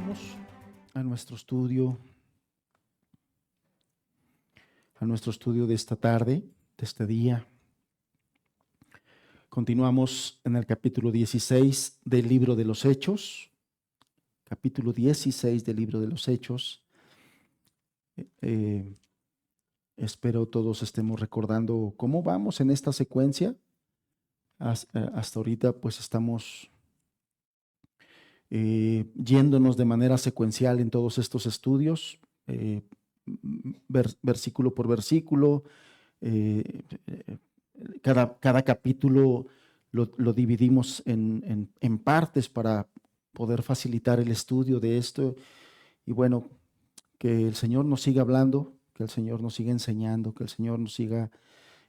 continuamos a nuestro estudio, de esta tarde, de este día. Continuamos en el capítulo 16 del libro de los Hechos. Capítulo 16 del libro de los Hechos. Espero todos estemos recordando cómo vamos en esta secuencia. Hasta ahorita pues estamos yéndonos de manera secuencial en todos estos estudios, versículo por versículo. Cada capítulo lo dividimos en partes para poder facilitar el estudio de esto. Y bueno, que el Señor nos siga hablando, que el Señor nos siga enseñando, que el Señor nos siga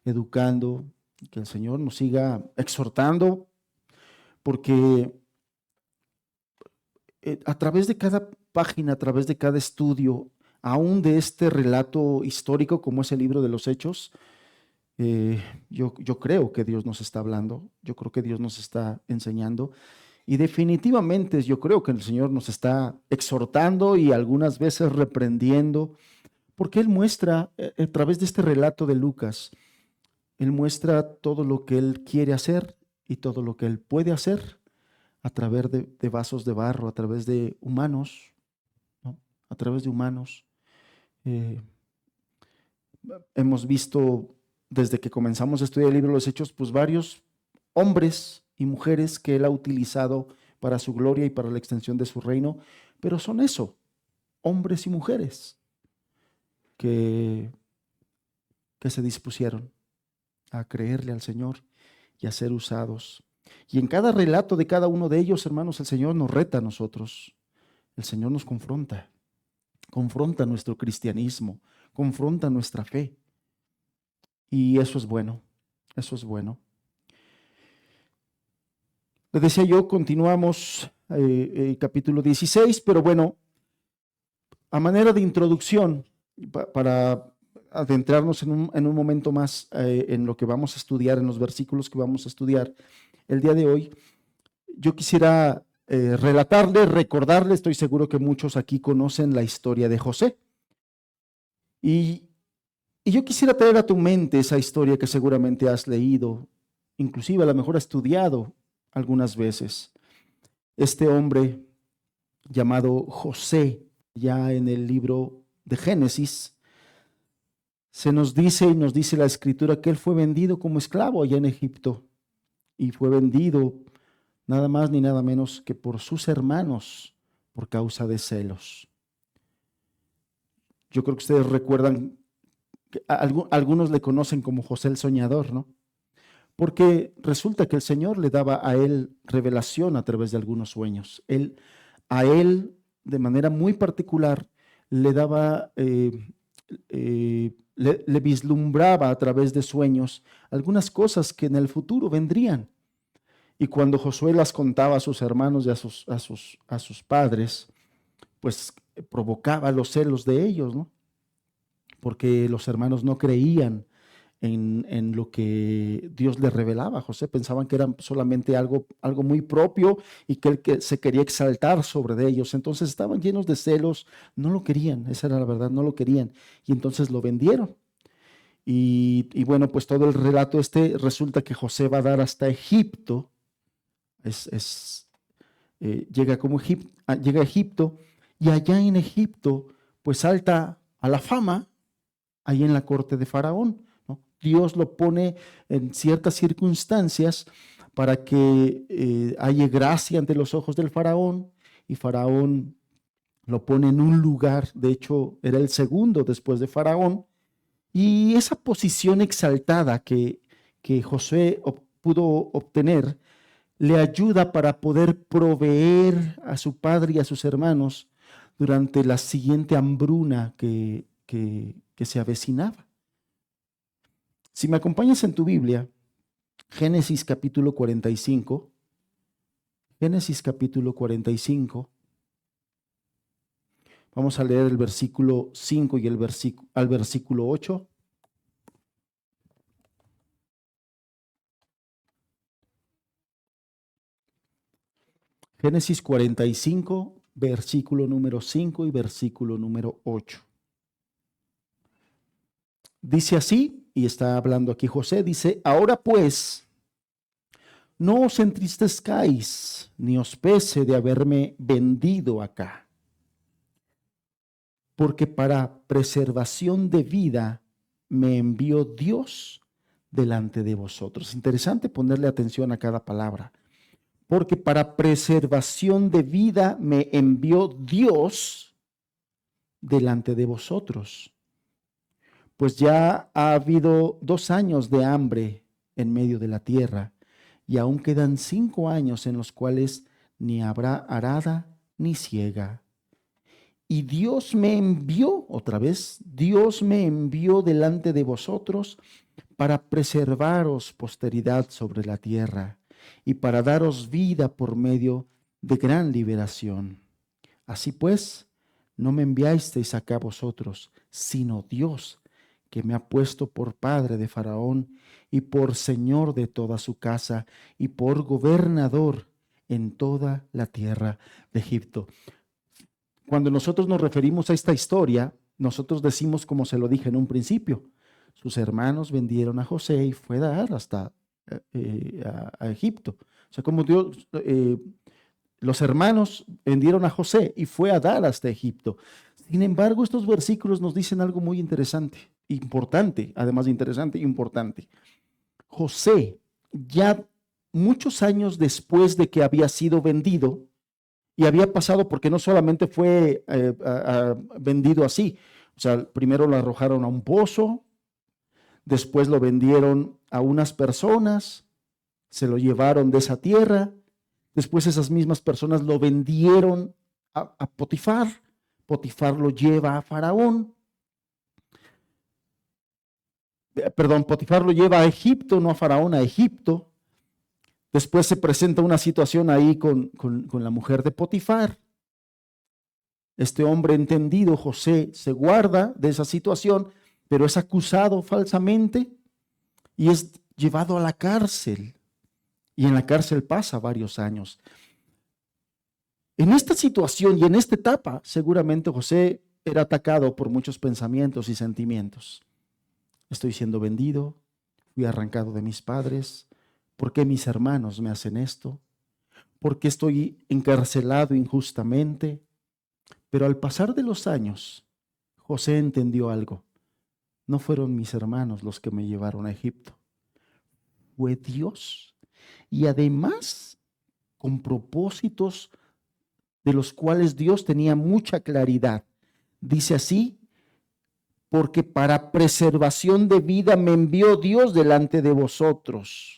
educando, que el Señor nos siga exhortando, porque a través de cada página, a través de cada estudio, aún de este relato histórico como es el libro de los Hechos, yo creo que Dios nos está hablando, yo creo que Dios nos está enseñando, y definitivamente yo creo que el Señor nos está exhortando y algunas veces reprendiendo, porque Él muestra, a través de este relato de Lucas, Él muestra todo lo que Él quiere hacer y todo lo que Él puede hacer a través de vasos de barro, a través de humanos, ¿no? A través de humanos. Hemos visto desde que comenzamos a estudiar el libro de los Hechos, pues varios hombres y mujeres que Él ha utilizado para su gloria y para la extensión de su reino, pero son eso, hombres y mujeres que se dispusieron a creerle al Señor y a ser usados. Y en cada relato de cada uno de ellos, hermanos, el Señor nos reta a nosotros, el Señor nos confronta nuestro cristianismo, confronta nuestra fe. Y eso es bueno, eso es bueno. Les decía yo, continuamos capítulo 16, pero bueno, a manera de introducción, para adentrarnos en un momento más en lo que vamos a estudiar, en los versículos que vamos a estudiar el día de hoy, yo quisiera relatarle, recordarle, estoy seguro que muchos aquí conocen la historia de José. Y yo quisiera traer a tu mente esa historia que seguramente has leído, inclusive a lo mejor has estudiado algunas veces. Este hombre llamado José, ya en el libro de Génesis, se nos dice y nos dice la escritura que él fue vendido como esclavo allá en Egipto y fue vendido nada más ni nada menos que por sus hermanos por causa de celos. Yo creo que ustedes recuerdan que algunos le conocen como José el Soñador, ¿no? Porque resulta que el Señor le daba a él revelación a través de algunos sueños. A él, de manera muy particular, le daba, le vislumbraba a través de sueños algunas cosas que en el futuro vendrían. Y cuando Josué las contaba a sus hermanos y a sus padres, pues provocaba los celos de ellos, ¿no? Porque los hermanos no creían en lo que Dios le revelaba a José, pensaban que era solamente algo muy propio y que él se quería exaltar sobre de ellos, entonces estaban llenos de celos, no lo querían, esa era la verdad, no lo querían, y entonces lo vendieron. Y bueno, pues todo el relato resulta que José va a dar hasta Egipto, llega a Egipto, y allá en Egipto pues salta a la fama, ahí en la corte de Faraón, ¿no? Dios lo pone en ciertas circunstancias para que haya gracia ante los ojos del Faraón, y Faraón lo pone en un lugar, de hecho era el segundo después de Faraón, y esa posición exaltada que Josué pudo obtener le ayuda para poder proveer a su padre y a sus hermanos durante la siguiente hambruna que se avecinaba. Si me acompañas en tu Biblia, Génesis capítulo 45, Génesis capítulo 45, vamos a leer el versículo 5 y al versículo 8. Génesis 45, versículo número 5 y versículo número 8. Dice así, y está hablando aquí José, dice: ahora pues, no os entristezcáis, ni os pese de haberme vendido acá, porque para preservación de vida me envió Dios delante de vosotros. Interesante ponerle atención a cada palabra. Porque para preservación de vida me envió Dios delante de vosotros. Pues ya ha habido 2 años de hambre en medio de la tierra, y aún quedan 5 años en los cuales ni habrá arada ni siega. Y Dios me envió, otra vez, Dios me envió delante de vosotros para preservaros posteridad sobre la tierra y para daros vida por medio de gran liberación. Así pues, no me enviasteis acá vosotros, sino Dios, que me ha puesto por padre de Faraón y por señor de toda su casa y por gobernador en toda la tierra de Egipto. Cuando nosotros nos referimos a esta historia, nosotros decimos, como se lo dije en un principio, sus hermanos vendieron a José y fue a dar hasta a Egipto. O sea, como Dios, los hermanos vendieron a José y fue a dar hasta Egipto. Sin embargo, estos versículos nos dicen algo muy interesante, importante, además de interesante, importante. José, ya muchos años después de que había sido vendido, y había pasado porque no solamente fue vendido así, o sea, primero lo arrojaron a un pozo, después lo vendieron a unas personas, se lo llevaron de esa tierra, después esas mismas personas lo vendieron a Potifar, Potifar lo lleva a Faraón, perdón, Potifar lo lleva a Egipto, no a Faraón, a Egipto. Después se presenta una situación ahí con la mujer de Potifar. Este hombre entendido, José, se guarda de esa situación, pero es acusado falsamente y es llevado a la cárcel. Y en la cárcel pasa varios años. En esta situación y en esta etapa, seguramente José era atacado por muchos pensamientos y sentimientos. Estoy siendo vendido, fui arrancado de mis padres. ¿Por qué mis hermanos me hacen esto? ¿Por qué estoy encarcelado injustamente? Pero al pasar de los años, José entendió algo. No fueron mis hermanos los que me llevaron a Egipto. Fue Dios. Y además, con propósitos de los cuales Dios tenía mucha claridad. Dice así: porque para preservación de vida me envió Dios delante de vosotros.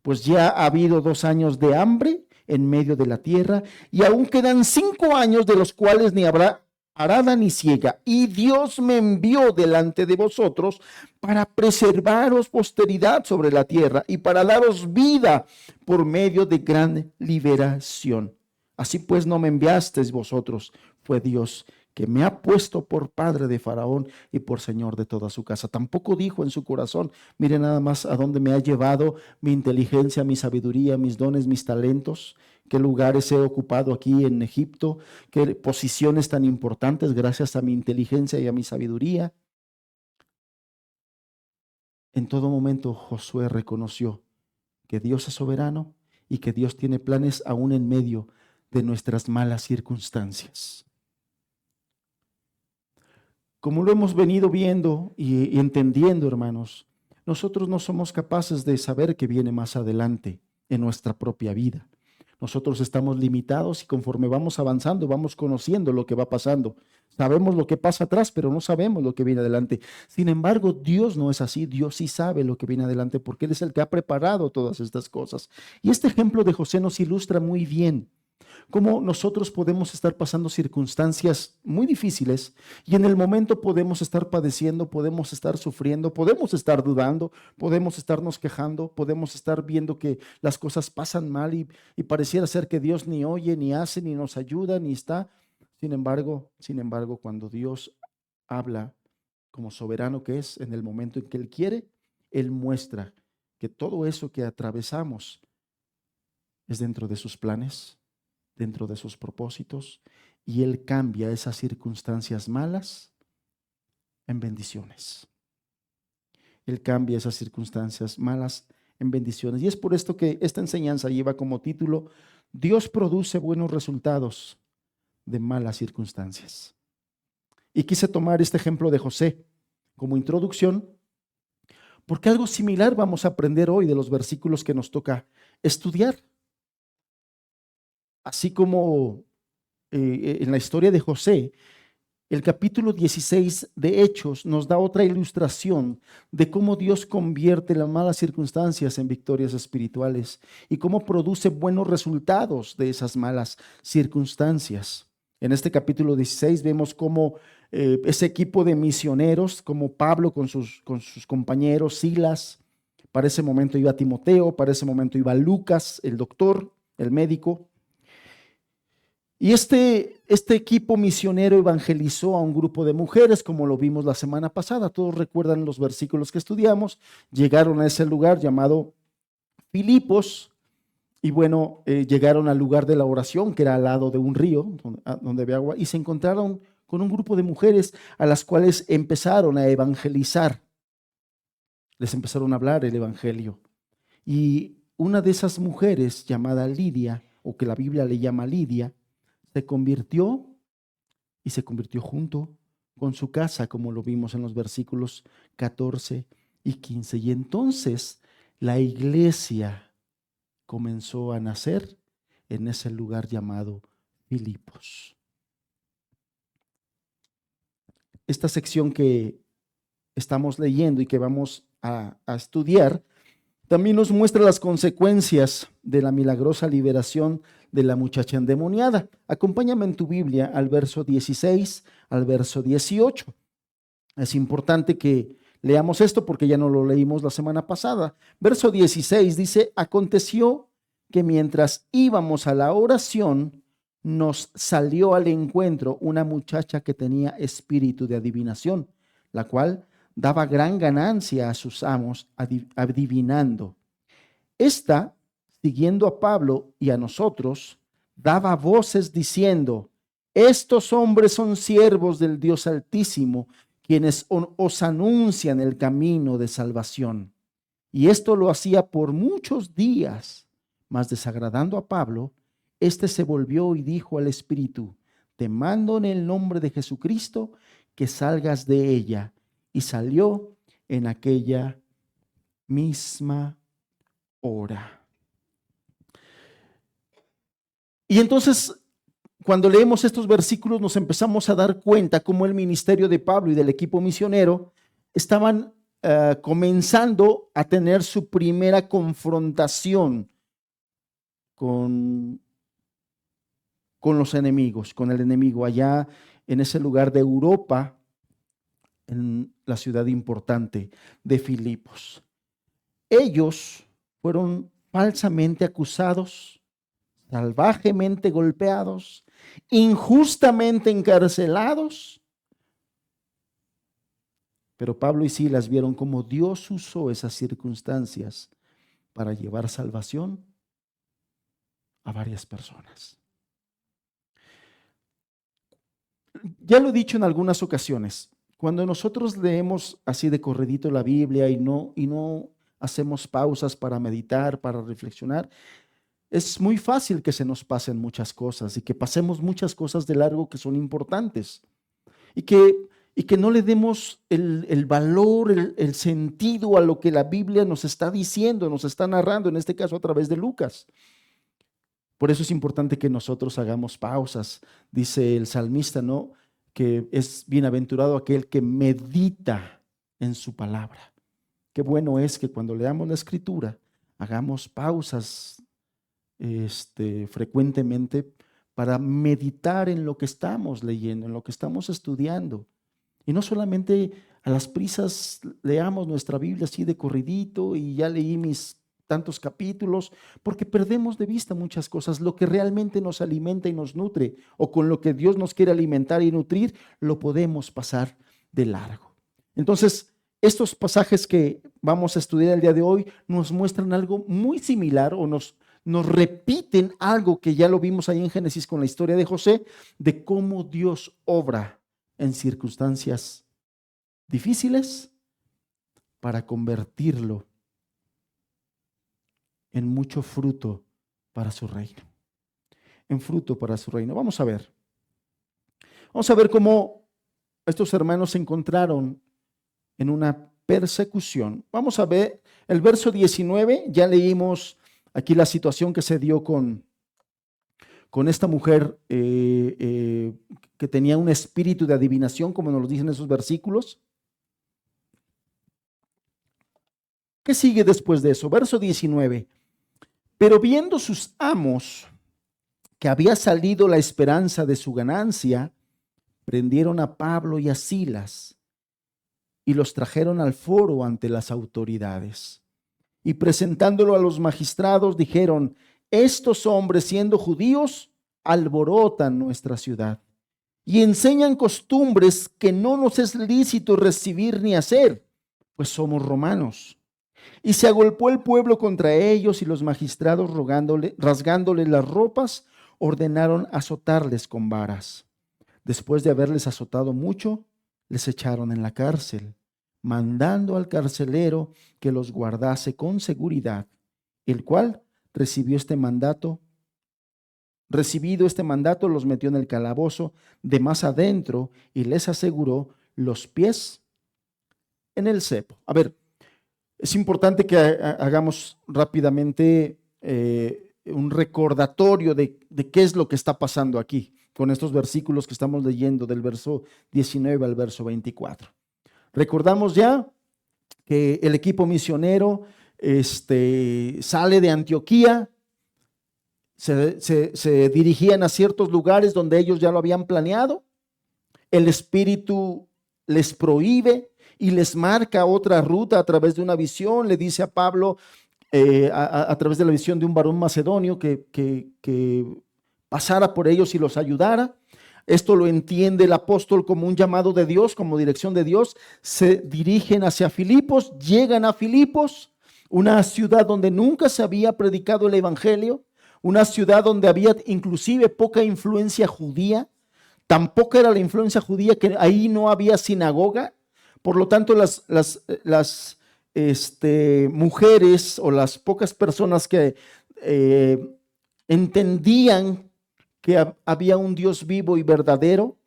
Pues ya ha habido 2 años de hambre en medio de la tierra, y aún quedan 5 años de los cuales ni habrá arada ni siega. Y Dios me envió delante de vosotros para preservaros posteridad sobre la tierra y para daros vida por medio de gran liberación. Así pues no me enviasteis vosotros, fue Dios que me ha puesto por padre de Faraón y por señor de toda su casa. Tampoco dijo en su corazón: mire nada más a dónde me ha llevado mi inteligencia, mi sabiduría, mis dones, mis talentos, qué lugares he ocupado aquí en Egipto, qué posiciones tan importantes gracias a mi inteligencia y a mi sabiduría. En todo momento Josué reconoció que Dios es soberano y que Dios tiene planes aún en medio de nuestras malas circunstancias. Como lo hemos venido viendo y entendiendo, hermanos, nosotros no somos capaces de saber qué viene más adelante en nuestra propia vida. Nosotros estamos limitados y conforme vamos avanzando, vamos conociendo lo que va pasando. Sabemos lo que pasa atrás, pero no sabemos lo que viene adelante. Sin embargo, Dios no es así. Dios sí sabe lo que viene adelante porque Él es el que ha preparado todas estas cosas. Y este ejemplo de José nos ilustra muy bien cómo nosotros podemos estar pasando circunstancias muy difíciles y en el momento podemos estar padeciendo, podemos estar sufriendo, podemos estar dudando, podemos estarnos quejando, podemos estar viendo que las cosas pasan mal y pareciera ser que Dios ni oye, ni hace, ni nos ayuda, ni está. Sin embargo, cuando Dios habla como soberano que es, en el momento en que Él quiere, Él muestra que todo eso que atravesamos es dentro de sus planes, dentro de sus propósitos y Él cambia esas circunstancias malas en bendiciones. Él cambia esas circunstancias malas en bendiciones. Y es por esto que esta enseñanza lleva como título: Dios produce buenos resultados de malas circunstancias. Y quise tomar este ejemplo de José como introducción, porque algo similar vamos a aprender hoy de los versículos que nos toca estudiar. Así como en la historia de José, el capítulo 16 de Hechos nos da otra ilustración de cómo Dios convierte las malas circunstancias en victorias espirituales y cómo produce buenos resultados de esas malas circunstancias. En este capítulo 16 vemos cómo ese equipo de misioneros, como Pablo con sus compañeros, Silas, para ese momento iba Timoteo, para ese momento iba Lucas, el doctor, el médico. Y este equipo misionero evangelizó a un grupo de mujeres, como lo vimos la semana pasada. Todos recuerdan los versículos que estudiamos. Llegaron a ese lugar llamado Filipos y bueno, llegaron al lugar de la oración, que era al lado de un río donde había agua, y se encontraron con un grupo de mujeres a las cuales empezaron a evangelizar. Les empezaron a hablar el evangelio. Y una de esas mujeres, llamada Lidia, o que la Biblia le llama Lidia, se convirtió junto con su casa, como lo vimos en los versículos 14 y 15. Y entonces la iglesia comenzó a nacer en ese lugar llamado Filipos. Esta sección que estamos leyendo y que vamos a estudiar también nos muestra las consecuencias de la milagrosa liberación de la muchacha endemoniada. Acompáñame en tu Biblia al verso 16 al verso 18. Es importante que leamos esto porque ya no lo leímos la semana pasada. Verso 16 dice: aconteció que mientras íbamos a la oración, nos salió al encuentro una muchacha que tenía espíritu de adivinación, la cual daba gran ganancia a sus amos adivinando. Esta, siguiendo a Pablo y a nosotros, daba voces diciendo: estos hombres son siervos del Dios Altísimo, quienes os anuncian el camino de salvación. Y esto lo hacía por muchos días, mas desagradando a Pablo, éste se volvió y dijo al espíritu: te mando en el nombre de Jesucristo que salgas de ella. Y salió en aquella misma hora. Y entonces, cuando leemos estos versículos, nos empezamos a dar cuenta cómo el ministerio de Pablo y del equipo misionero estaban comenzando a tener su primera confrontación con los enemigos, con el enemigo allá en ese lugar de Europa, en la ciudad importante de Filipos. Ellos fueron falsamente acusados, salvajemente golpeados, injustamente encarcelados. Pero Pablo y Silas vieron cómo Dios usó esas circunstancias para llevar salvación a varias personas. Ya lo he dicho en algunas ocasiones, cuando nosotros leemos así de corridito la Biblia y no hacemos pausas para meditar, para reflexionar, es muy fácil que se nos pasen muchas cosas y que pasemos muchas cosas de largo que son importantes y que no le demos el valor, el sentido a lo que la Biblia nos está diciendo, nos está narrando, en este caso a través de Lucas. Por eso es importante que nosotros hagamos pausas. Dice el salmista, ¿no?, que es bienaventurado aquel que medita en su palabra. Qué bueno es que cuando leamos la escritura hagamos pausas frecuentemente para meditar en lo que estamos leyendo, en lo que estamos estudiando. Y no solamente a las prisas leamos nuestra Biblia así de corridito y ya leí mis tantos capítulos, porque perdemos de vista muchas cosas. Lo que realmente nos alimenta y nos nutre, o con lo que Dios nos quiere alimentar y nutrir, lo podemos pasar de largo. Entonces, estos pasajes que vamos a estudiar el día de hoy nos muestran algo muy similar, o nos nos repiten algo que ya lo vimos ahí en Génesis con la historia de José, de cómo Dios obra en circunstancias difíciles para convertirlo en mucho fruto para su reino. En fruto para su reino. Vamos a ver. Vamos a ver cómo estos hermanos se encontraron en una persecución. Vamos a ver el verso 19. Ya leímos aquí la situación que se dio con esta mujer que tenía un espíritu de adivinación, como nos lo dicen esos versículos. ¿Qué sigue después de eso? Verso 19. Pero viendo sus amos que había salido la esperanza de su ganancia, prendieron a Pablo y a Silas y los trajeron al foro ante las autoridades. Y presentándolo a los magistrados, dijeron: estos hombres, siendo judíos, alborotan nuestra ciudad y enseñan costumbres que no nos es lícito recibir ni hacer, pues somos romanos. Y se agolpó el pueblo contra ellos, y los magistrados, rasgándole las ropas, ordenaron azotarles con varas. Después de haberles azotado mucho, les echaron en la cárcel, mandando al carcelero que los guardase con seguridad, el cual recibido este mandato, los metió en el calabozo de más adentro y les aseguró los pies en el cepo. A ver, es importante que hagamos rápidamente un recordatorio de qué es lo que está pasando aquí con estos versículos que estamos leyendo del verso 19 al verso 24. Recordamos ya que el equipo misionero sale de Antioquía, se dirigían a ciertos lugares donde ellos ya lo habían planeado. El Espíritu les prohíbe y les marca otra ruta a través de una visión. Le dice a Pablo, a través de la visión de un varón macedonio, que pasara por ellos y los ayudara. Esto lo entiende el apóstol como un llamado de Dios, como dirección de Dios. Se dirigen hacia Filipos, llegan a Filipos, una ciudad donde nunca se había predicado el evangelio, una ciudad donde había inclusive poca influencia judía. Tampoco era la influencia judía que ahí no había sinagoga. Por lo tanto, las mujeres o las pocas personas que entendían que había un Dios vivo y verdadero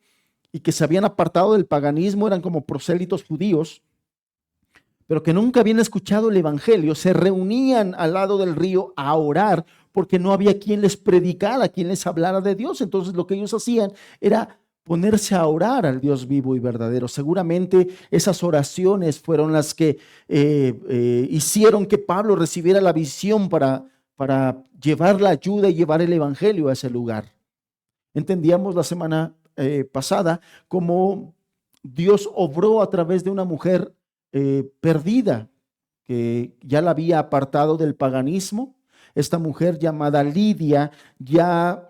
y que se habían apartado del paganismo, eran como prosélitos judíos, pero que nunca habían escuchado el evangelio, se reunían al lado del río a orar porque no había quien les predicara, quien les hablara de Dios. Entonces lo que ellos hacían era ponerse a orar al Dios vivo y verdadero. Seguramente esas oraciones fueron las que hicieron que Pablo recibiera la visión para llevar la ayuda y llevar el evangelio a ese lugar. Entendíamos la semana pasada cómo Dios obró a través de una mujer perdida que ya la había apartado del paganismo. Esta mujer llamada Lidia ya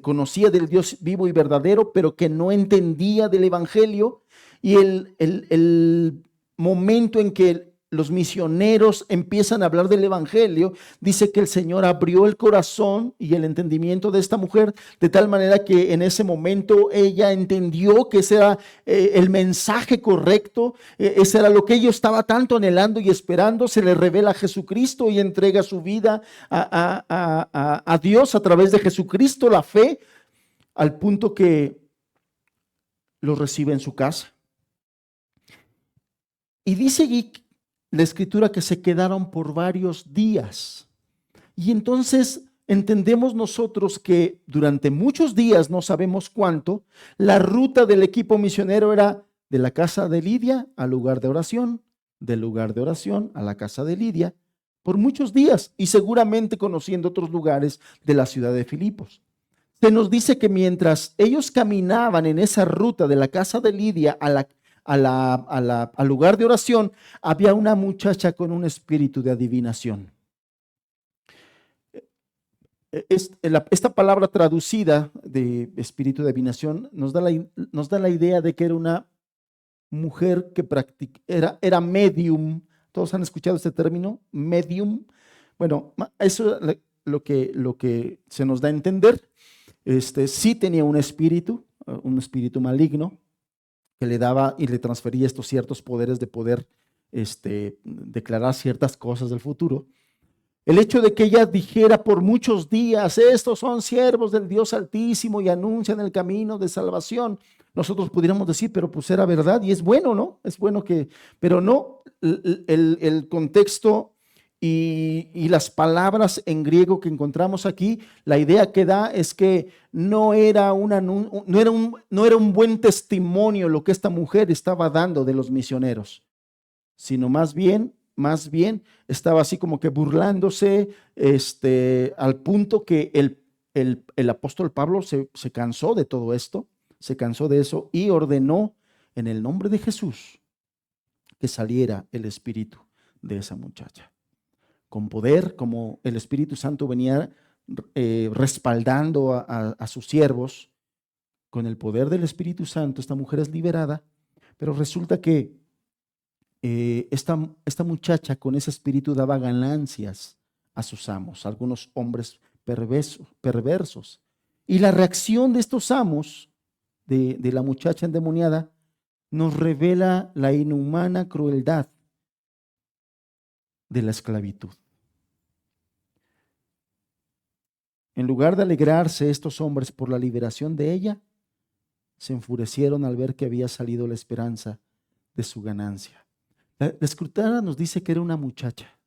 conocía del Dios vivo y verdadero, pero que no entendía del evangelio. Y el momento en que los misioneros empiezan a hablar del evangelio, dice que el Señor abrió el corazón y el entendimiento de esta mujer, de tal manera que en ese momento ella entendió que ese era el mensaje correcto, ese era lo que ella estaba tanto anhelando y esperando. Se le revela a Jesucristo y entrega su vida a Dios a través de Jesucristo, la fe, al punto que lo recibe en su casa. Y dice la escritura que se quedaron por varios días. Y entonces entendemos nosotros que durante muchos días, no sabemos cuánto, la ruta del equipo misionero era de la casa de Lidia al lugar de oración, del lugar de oración a la casa de Lidia, por muchos días, y seguramente conociendo otros lugares de la ciudad de Filipos. Se nos dice que mientras ellos caminaban en esa ruta de la casa de Lidia al lugar de oración, había una muchacha con un espíritu de adivinación. Esta palabra traducida de espíritu de adivinación nos da la idea de que era una mujer que era medium. ¿Todos han escuchado este término? Medium. Bueno, eso lo que se nos da a entender. Sí tenía un espíritu maligno que le daba y le transfería estos ciertos poderes de poder declarar ciertas cosas del futuro. El hecho de que ella dijera por muchos días, estos son siervos del Dios Altísimo y anuncian el camino de salvación, nosotros pudiéramos decir, pero pues era verdad y es bueno, ¿no? Es bueno que, pero no, el contexto y las palabras en griego que encontramos aquí, la idea que da es que no era no era un buen testimonio lo que esta mujer estaba dando de los misioneros, sino más bien estaba así como que burlándose, al punto que el apóstol Pablo se cansó de todo esto, se cansó de eso y ordenó en el nombre de Jesús que saliera el espíritu de esa muchacha. Con poder, como el Espíritu Santo venía respaldando a sus siervos, con el poder del Espíritu Santo, esta mujer es liberada, pero resulta que esta muchacha con ese espíritu daba ganancias a sus amos, a algunos hombres perversos. Y la reacción de estos amos, de la muchacha endemoniada, nos revela la inhumana crueldad de la esclavitud. En lugar de alegrarse estos hombres por la liberación de ella, se enfurecieron al ver que había salido la esperanza de su ganancia. La escritura nos dice que era una muchacha,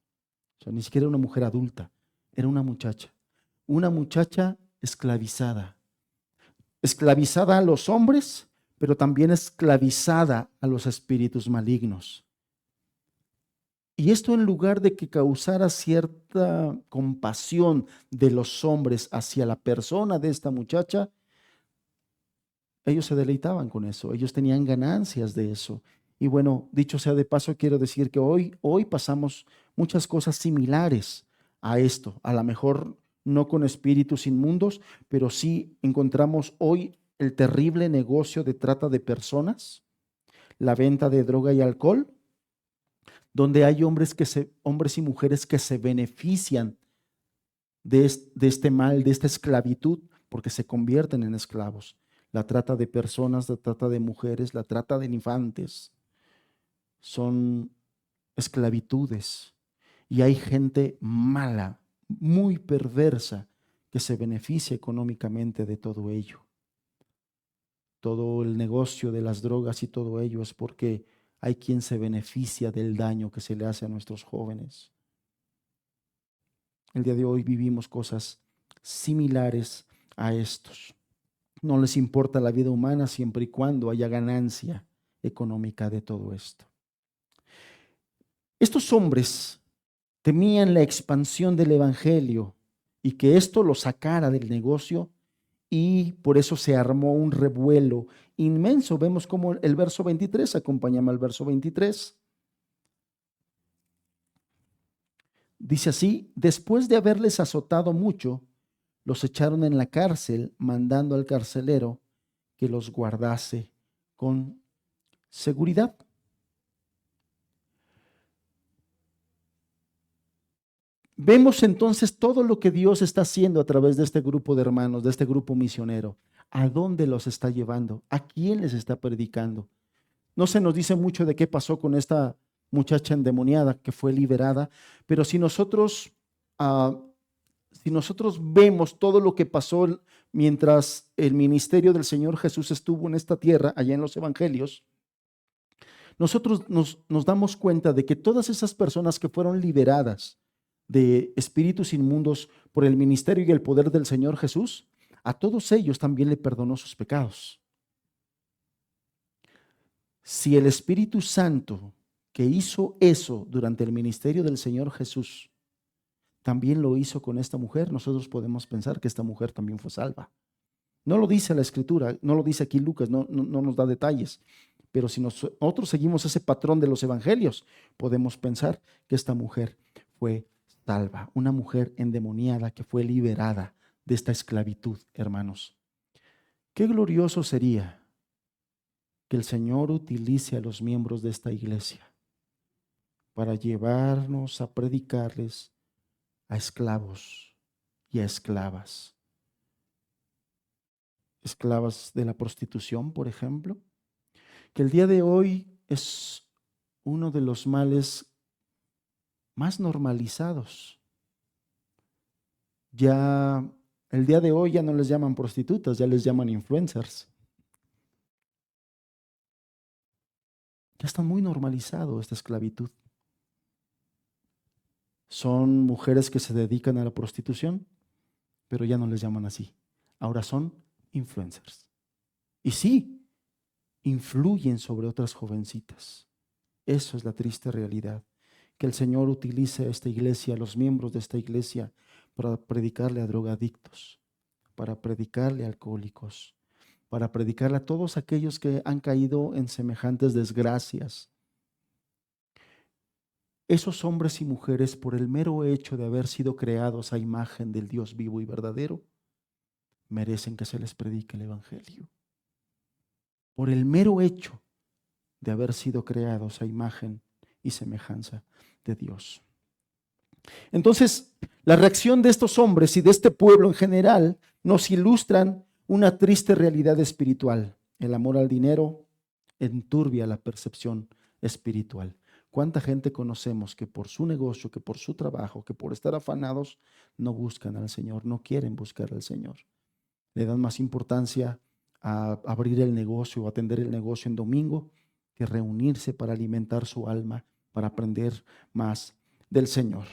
o sea, ni siquiera una mujer adulta, era una muchacha esclavizada, esclavizada a los hombres, pero también esclavizada a los espíritus malignos. Y esto, en lugar de que causara cierta compasión de los hombres hacia la persona de esta muchacha, ellos se deleitaban con eso, ellos tenían ganancias de eso. Y bueno, dicho sea de paso, quiero decir que hoy pasamos muchas cosas similares a esto. A lo mejor no con espíritus inmundos, pero sí encontramos hoy el terrible negocio de trata de personas, la venta de droga y alcohol, donde hay hombres y mujeres que se benefician de este mal, de esta esclavitud, porque se convierten en esclavos. La trata de personas, la trata de mujeres, la trata de infantes, son esclavitudes. Y hay gente mala, muy perversa, que se beneficia económicamente de todo ello. Todo el negocio de las drogas y todo ello es porque hay quien se beneficia del daño que se le hace a nuestros jóvenes. El día de hoy vivimos cosas similares a estos. No les importa la vida humana siempre y cuando haya ganancia económica de todo esto. Estos hombres temían la expansión del evangelio y que esto lo sacara del negocio, y por eso se armó un revuelo inmenso. Vemos como el verso 23, acompáñame al verso 23. Dice así: después de haberles azotado mucho, los echaron en la cárcel, mandando al carcelero que los guardase con seguridad. Vemos entonces todo lo que Dios está haciendo a través de este grupo de hermanos, de este grupo misionero. ¿A dónde los está llevando? ¿A quién les está predicando? No se nos dice mucho de qué pasó con esta muchacha endemoniada que fue liberada, pero ah, si nosotros vemos todo lo que pasó mientras el ministerio del Señor Jesús estuvo en esta tierra, allá en los evangelios, nosotros nos damos cuenta de que todas esas personas que fueron liberadas de espíritus inmundos por el ministerio y el poder del Señor Jesús, a todos ellos también le perdonó sus pecados. Si el Espíritu Santo que hizo eso durante el ministerio del Señor Jesús también lo hizo con esta mujer, nosotros podemos pensar que esta mujer también fue salva. No lo dice la Escritura, no lo dice aquí Lucas, no nos da detalles, pero si nosotros seguimos ese patrón de los evangelios, podemos pensar que esta mujer fue salva, una mujer endemoniada que fue liberada de esta esclavitud, hermanos. Qué glorioso sería que el Señor utilice a los miembros de esta iglesia para llevarnos a predicarles a esclavos, y a esclavas. Esclavas de la prostitución, por ejemplo, que el día de hoy es uno de los males más normalizados. Ya el día de hoy ya no les llaman prostitutas, ya les llaman influencers. Ya está muy normalizado esta esclavitud. Son mujeres que se dedican a la prostitución, pero ya no les llaman así. Ahora son influencers. Y sí, influyen sobre otras jovencitas. Eso es la triste realidad. Que el Señor utilice a esta iglesia, a los miembros de esta iglesia, para predicarle a drogadictos, para predicarle a alcohólicos, para predicarle a todos aquellos que han caído en semejantes desgracias. Esos hombres y mujeres, por el mero hecho de haber sido creados a imagen del Dios vivo y verdadero, merecen que se les predique el Evangelio. Por el mero hecho de haber sido creados a imagen y semejanza de Dios. Entonces, la reacción de estos hombres y de este pueblo en general nos ilustran una triste realidad espiritual. El amor al dinero enturbia la percepción espiritual. ¿Cuánta gente conocemos que por su negocio, que por su trabajo, que por estar afanados, no buscan al Señor, no quieren buscar al Señor? Le dan más importancia a abrir el negocio o atender el negocio en domingo que reunirse para alimentar su alma, para aprender más del Señor.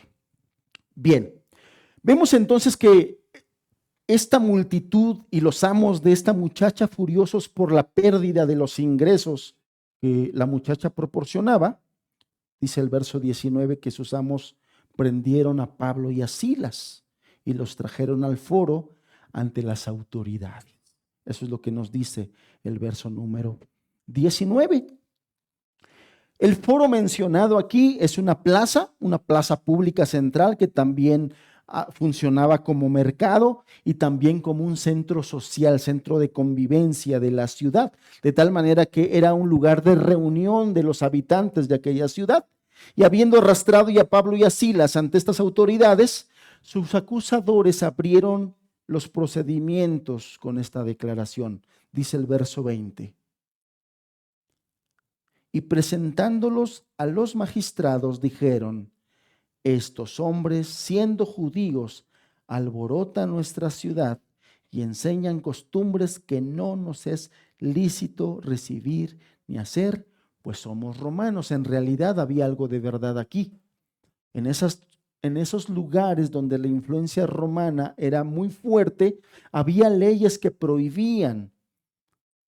Bien, vemos entonces que esta multitud y los amos de esta muchacha, furiosos por la pérdida de los ingresos que la muchacha proporcionaba, dice el verso 19 que sus amos prendieron a Pablo y a Silas y los trajeron al foro ante las autoridades. Eso es lo que nos dice el verso número 19. El foro mencionado aquí es una plaza pública central que también funcionaba como mercado y también como un centro social, centro de convivencia de la ciudad, de tal manera que era un lugar de reunión de los habitantes de aquella ciudad. Y habiendo arrastrado ya a Pablo y a Silas ante estas autoridades, sus acusadores abrieron los procedimientos con esta declaración, dice el verso 20. Y presentándolos a los magistrados dijeron: estos hombres, siendo judíos, alborotan nuestra ciudad y enseñan costumbres que no nos es lícito recibir ni hacer, pues somos romanos. En realidad había algo de verdad aquí. En esos lugares donde la influencia romana era muy fuerte, había leyes que prohibían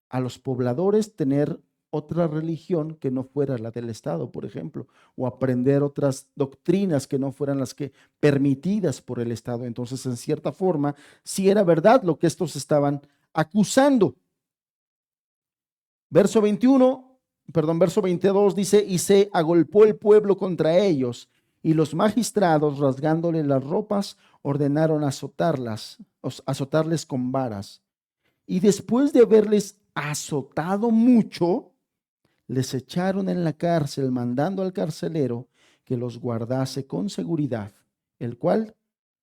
a los pobladores tener otra religión que no fuera la del Estado, por ejemplo, o aprender otras doctrinas que no fueran las que permitidas por el Estado. Entonces, en cierta forma, sí era verdad lo que estos estaban acusando. Verso 22 dice: y se agolpó el pueblo contra ellos, y los magistrados, rasgándole las ropas, ordenaron azotarles con varas. Y después de haberles azotado mucho, les echaron en la cárcel, mandando al carcelero que los guardase con seguridad, el cual,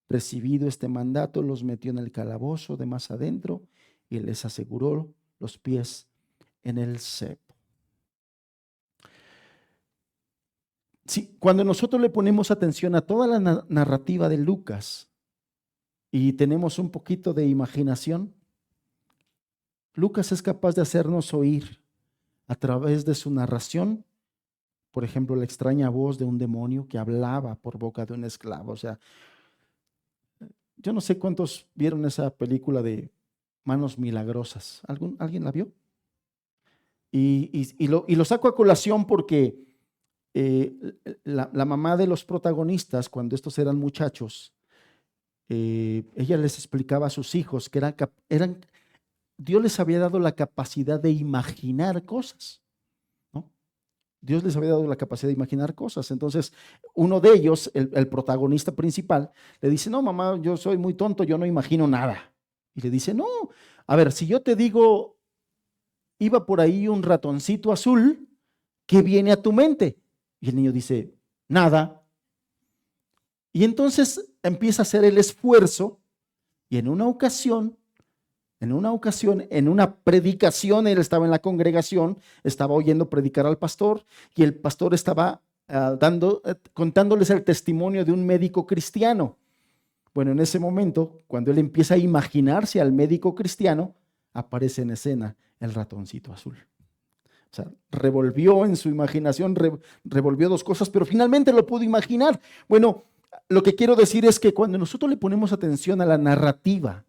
recibido este mandato, los metió en el calabozo de más adentro y les aseguró los pies en el cepo. Sí, cuando nosotros le ponemos atención a toda la narrativa de Lucas y tenemos un poquito de imaginación, Lucas es capaz de hacernos oír a través de su narración, por ejemplo, la extraña voz de un demonio que hablaba por boca de un esclavo. O sea, yo no sé cuántos vieron esa película de Manos Milagrosas. ¿Alguien la vio? Y lo saco a colación porque la mamá de los protagonistas, cuando estos eran muchachos, ella les explicaba a sus hijos que Dios les había dado la capacidad de imaginar cosas, ¿no? Dios les había dado la capacidad de imaginar cosas. Entonces, uno de ellos, el protagonista principal, le dice: no, mamá, yo soy muy tonto, yo no imagino nada. Y le dice: no, a ver, si yo te digo, iba por ahí un ratoncito azul, ¿qué viene a tu mente? Y el niño dice: nada. Y entonces empieza a hacer el esfuerzo Y en una ocasión, en una predicación, él estaba en la congregación, estaba oyendo predicar al pastor y el pastor estaba contándoles el testimonio de un médico cristiano. Bueno, en ese momento, cuando él empieza a imaginarse al médico cristiano, aparece en escena el ratoncito azul. O sea, revolvió en su imaginación, revolvió dos cosas, pero finalmente lo pudo imaginar. Bueno, lo que quiero decir es que cuando nosotros le ponemos atención a la narrativa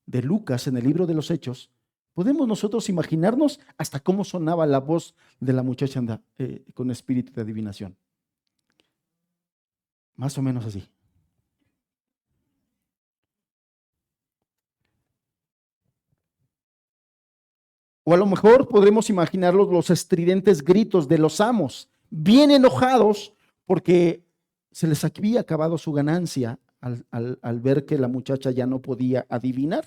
de Lucas en el libro de los Hechos, podemos nosotros imaginarnos hasta cómo sonaba la voz de la muchacha con espíritu de adivinación. Más o menos así. O a lo mejor podremos imaginar los estridentes gritos de los amos, bien enojados porque se les había acabado su ganancia al ver que la muchacha ya no podía adivinar.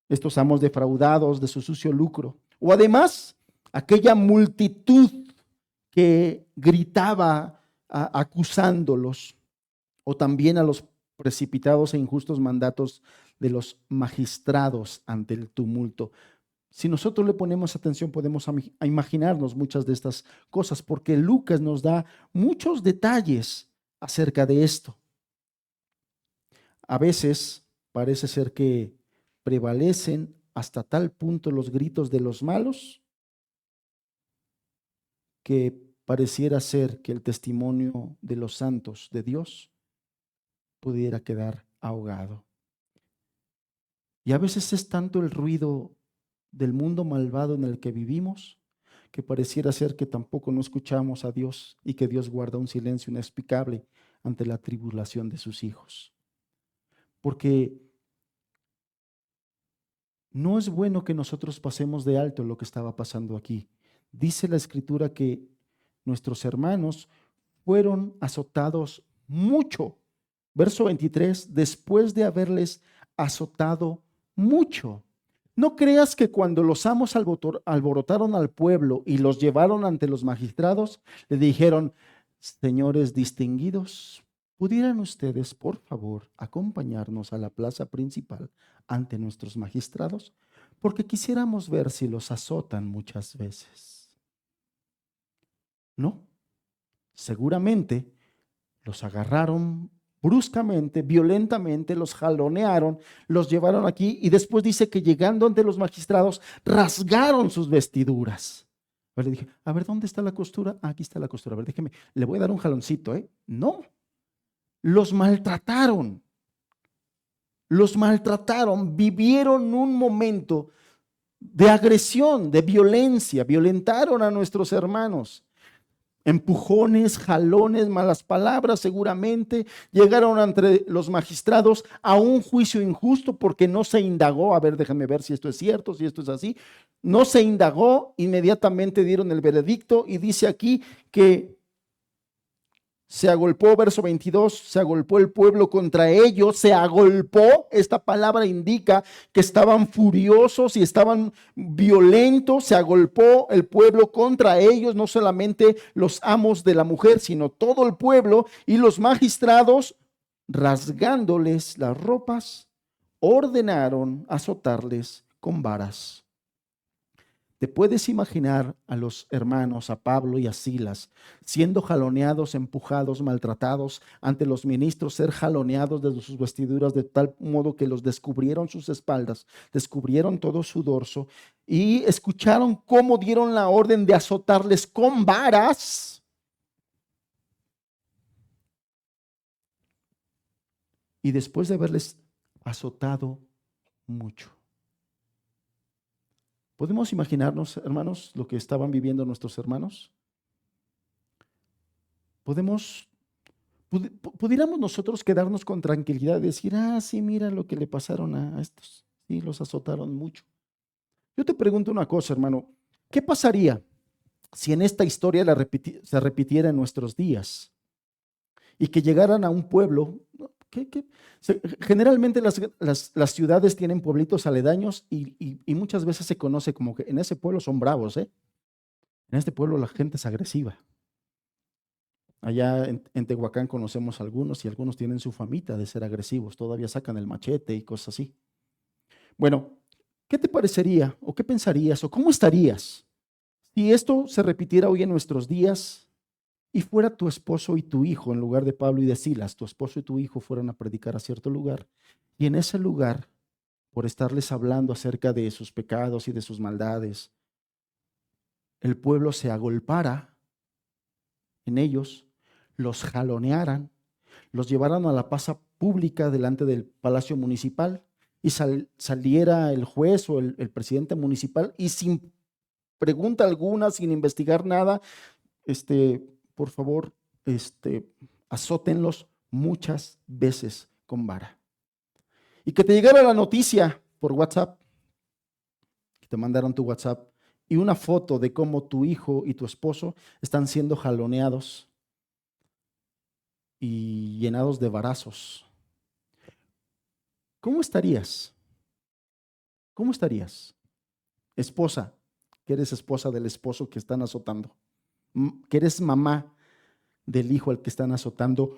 Estos amos defraudados de su sucio lucro. O además, aquella multitud que gritaba acusándolos, o también a los precipitados e injustos mandatos de los magistrados ante el tumulto. Si nosotros le ponemos atención, podemos imaginarnos muchas de estas cosas, porque Lucas nos da muchos detalles acerca de esto. A veces parece ser que prevalecen hasta tal punto los gritos de los malos que pareciera ser que el testimonio de los santos de Dios pudiera quedar ahogado. Y a veces es tanto el ruido del mundo malvado en el que vivimos que pareciera ser que tampoco no escuchamos a Dios y que Dios guarda un silencio inexplicable ante la tribulación de sus hijos. Porque no es bueno que nosotros pasemos de alto lo que estaba pasando aquí. Dice la Escritura que nuestros hermanos fueron azotados mucho. Verso 23, después de haberles azotado mucho. No creas que cuando los amos alborotaron al pueblo y los llevaron ante los magistrados, le dijeron, señores distinguidos, ¿pudieran ustedes, por favor, acompañarnos a la plaza principal ante nuestros magistrados? Porque quisiéramos ver si los azotan muchas veces. No, seguramente los agarraron bruscamente, violentamente, los jalonearon, los llevaron aquí y después dice que llegando ante los magistrados rasgaron sus vestiduras. Le dije, a ver, ¿dónde está la costura? Aquí está la costura. A ver, déjeme, le voy a dar un jaloncito, ¿eh? No, los maltrataron, vivieron un momento de agresión, de violencia, violentaron a nuestros hermanos. Empujones, jalones, malas palabras seguramente, llegaron ante los magistrados a un juicio injusto porque no se indagó, a ver, déjame ver si esto es cierto, si esto es así, no se indagó, inmediatamente dieron el veredicto y dice aquí que se agolpó, verso 22, se agolpó el pueblo contra ellos, se agolpó, esta palabra indica que estaban furiosos y estaban violentos, se agolpó el pueblo contra ellos, no solamente los amos de la mujer, sino todo el pueblo y los magistrados, rasgándoles las ropas, ordenaron azotarles con varas. ¿Te puedes imaginar a los hermanos, a Pablo y a Silas, siendo jaloneados, empujados, maltratados ante los ministros, ser jaloneados de sus vestiduras de tal modo que los descubrieron sus espaldas, descubrieron todo su dorso y escucharon cómo dieron la orden de azotarles con varas? Y después de haberles azotado mucho. ¿Podemos imaginarnos, hermanos, lo que estaban viviendo nuestros hermanos? Pudiéramos nosotros quedarnos con tranquilidad y decir, sí, mira lo que le pasaron a estos, sí, los azotaron mucho. Yo te pregunto una cosa, hermano, ¿qué pasaría si en esta historia se repitiera en nuestros días y que llegaran a un pueblo? Generalmente las ciudades tienen pueblitos aledaños y muchas veces se conoce como que en ese pueblo son bravos, ¿eh? En este pueblo la gente es agresiva. Allá en Tehuacán conocemos algunos y algunos tienen su famita de ser agresivos, todavía sacan el machete y cosas así. Bueno, ¿qué te parecería o qué pensarías o cómo estarías si esto se repitiera hoy en nuestros días y fuera tu esposo y tu hijo, en lugar de Pablo y de Silas, tu esposo y tu hijo fueran a predicar a cierto lugar y en ese lugar, por estarles hablando acerca de sus pecados y de sus maldades, el pueblo se agolpara en ellos, los jalonearan, los llevaran a la plaza pública delante del Palacio Municipal y saliera el juez o el presidente municipal y sin pregunta alguna, sin investigar nada, por favor, azótenlos muchas veces con vara. Y que te llegara la noticia por WhatsApp, que te mandaron tu WhatsApp y una foto de cómo tu hijo y tu esposo están siendo jaloneados y llenados de varazos. ¿Cómo estarías? ¿Cómo estarías? Esposa, que eres esposa del esposo que están azotando, que eres mamá del hijo al que están azotando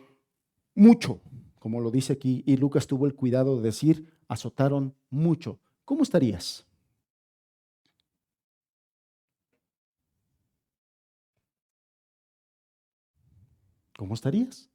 mucho, como lo dice aquí, y Lucas tuvo el cuidado de decir, azotaron mucho. ¿Cómo estarías? ¿Cómo estarías?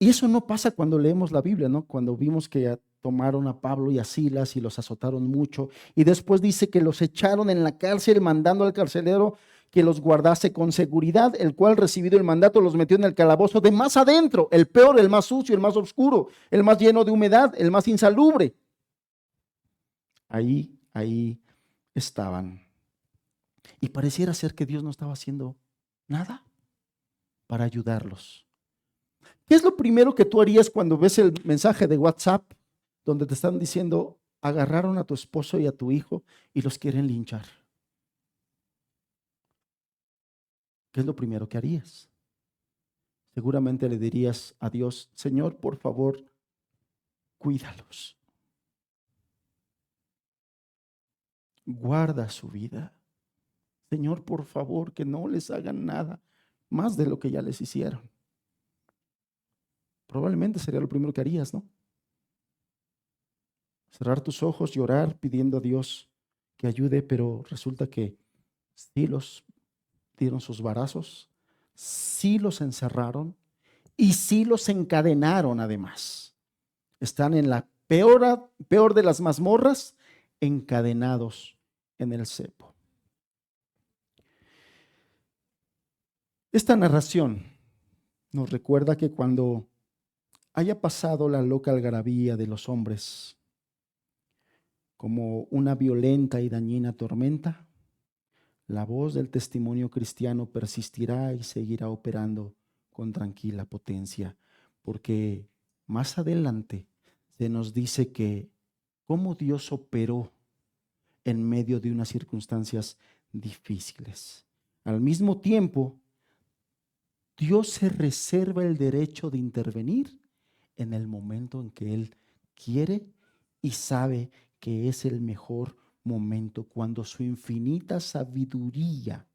Y eso no pasa cuando leemos la Biblia, ¿no? Cuando vimos que tomaron a Pablo y a Silas y los azotaron mucho. Y después dice que los echaron en la cárcel mandando al carcelero que los guardase con seguridad, el cual recibido el mandato los metió en el calabozo de más adentro, el peor, el más sucio, el más oscuro, el más lleno de humedad, el más insalubre. Ahí estaban. Y pareciera ser que Dios no estaba haciendo nada para ayudarlos. ¿Qué es lo primero que tú harías cuando ves el mensaje de WhatsApp donde te están diciendo, agarraron a tu esposo y a tu hijo y los quieren linchar? ¿Qué es lo primero que harías? Seguramente le dirías a Dios, Señor, por favor, cuídalos. Guarda su vida. Señor, por favor, que no les hagan nada más de lo que ya les hicieron. Probablemente sería lo primero que harías, ¿no? Cerrar tus ojos y orar pidiendo a Dios que ayude, pero resulta que sí los dieron sus varazos, sí los encerraron y sí los encadenaron además. Están en la peor de las mazmorras, encadenados en el cepo. Esta narración nos recuerda que cuando haya pasado la loca algarabía de los hombres como una violenta y dañina tormenta, la voz del testimonio cristiano persistirá y seguirá operando con tranquila potencia, porque más adelante se nos dice que cómo Dios operó en medio de unas circunstancias difíciles. Al mismo tiempo, Dios se reserva el derecho de intervenir en el momento en que Él quiere y sabe que es el mejor momento, cuando su infinita sabiduría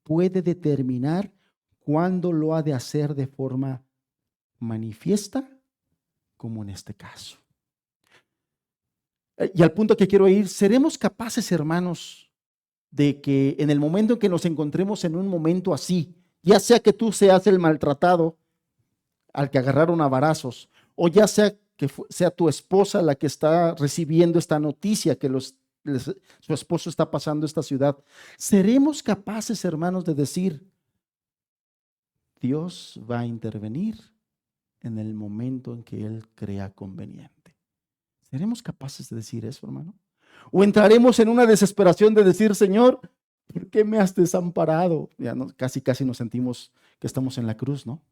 puede determinar cuándo lo ha de hacer de forma manifiesta, como en este caso. Y al punto que quiero ir, ¿seremos capaces, hermanos, de que en el momento en que nos encontremos en un momento así, ya sea que tú seas el maltratado al que agarraron a varazos, o ya sea que sea tu esposa la que está recibiendo esta noticia que su esposo está pasando esta ciudad, seremos capaces, hermanos, de decir, Dios va a intervenir en el momento en que Él crea conveniente? ¿Seremos capaces de decir eso, hermano? ¿O entraremos en una desesperación de decir, Señor, ¿por qué me has desamparado? Ya casi nos sentimos que estamos en la cruz, ¿no?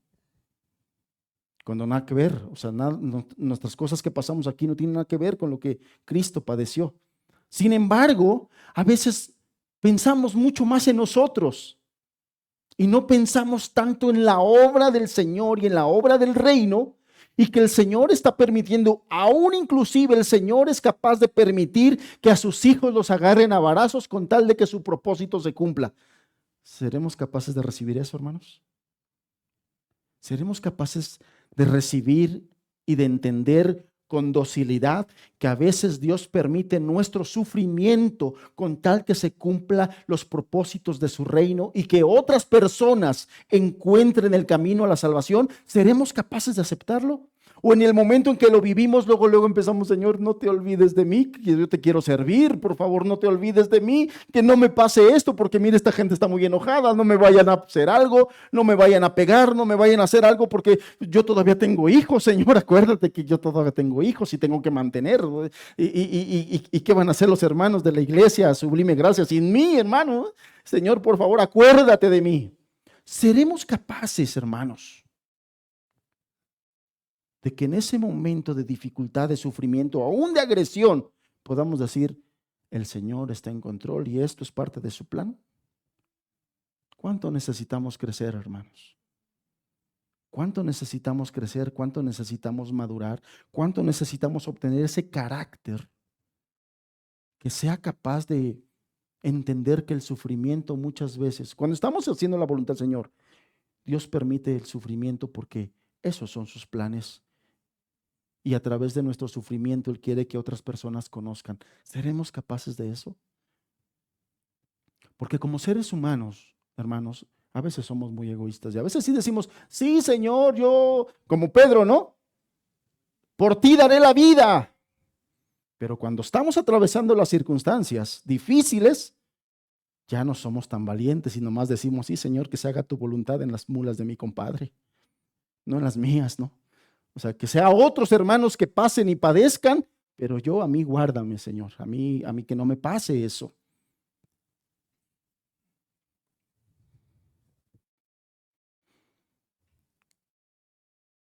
Cuando nada que ver, o sea, nuestras cosas que pasamos aquí no tienen nada que ver con lo que Cristo padeció. Sin embargo, a veces pensamos mucho más en nosotros y no pensamos tanto en la obra del Señor y en la obra del reino, y que el Señor está permitiendo, aún inclusive el Señor es capaz de permitir que a sus hijos los agarren a varazos con tal de que su propósito se cumpla. ¿Seremos capaces de recibir eso, hermanos? ¿Seremos capaces de recibir y de entender con docilidad que a veces Dios permite nuestro sufrimiento con tal que se cumpla los propósitos de su reino y que otras personas encuentren el camino a la salvación? ¿Seremos capaces de aceptarlo? O en el momento en que lo vivimos, luego empezamos: Señor, no te olvides de mí, que yo te quiero servir, por favor, no te olvides de mí, que no me pase esto, porque mira, esta gente está muy enojada, no me vayan a hacer algo, no me vayan a pegar, no me vayan a hacer algo, porque yo todavía tengo hijos, Señor, acuérdate que yo todavía tengo hijos y tengo que mantener. ¿Y qué van a hacer los hermanos de la iglesia Sublime Gracia sin mí, hermano? Señor, por favor, acuérdate de mí. ¿Seremos capaces, hermanos, de que en ese momento de dificultad, de sufrimiento, aún de agresión, podamos decir: el Señor está en control y esto es parte de su plan? ¿Cuánto necesitamos crecer, hermanos? ¿Cuánto necesitamos crecer? ¿Cuánto necesitamos madurar? ¿Cuánto necesitamos obtener ese carácter que sea capaz de entender que el sufrimiento muchas veces, cuando estamos haciendo la voluntad del Señor, Dios permite el sufrimiento porque esos son sus planes? Y a través de nuestro sufrimiento Él quiere que otras personas conozcan. ¿Seremos capaces de eso? Porque como seres humanos, hermanos, a veces somos muy egoístas y a veces sí decimos: sí, Señor, yo, como Pedro, ¿no? Por ti daré la vida. Pero cuando estamos atravesando las circunstancias difíciles, ya no somos tan valientes y nomás decimos: sí, Señor, que se haga tu voluntad en las mulas de mi compadre, no en las mías, ¿no? O sea, que sea otros hermanos que pasen y padezcan, pero yo, a mí guárdame, Señor, a mí que no me pase eso.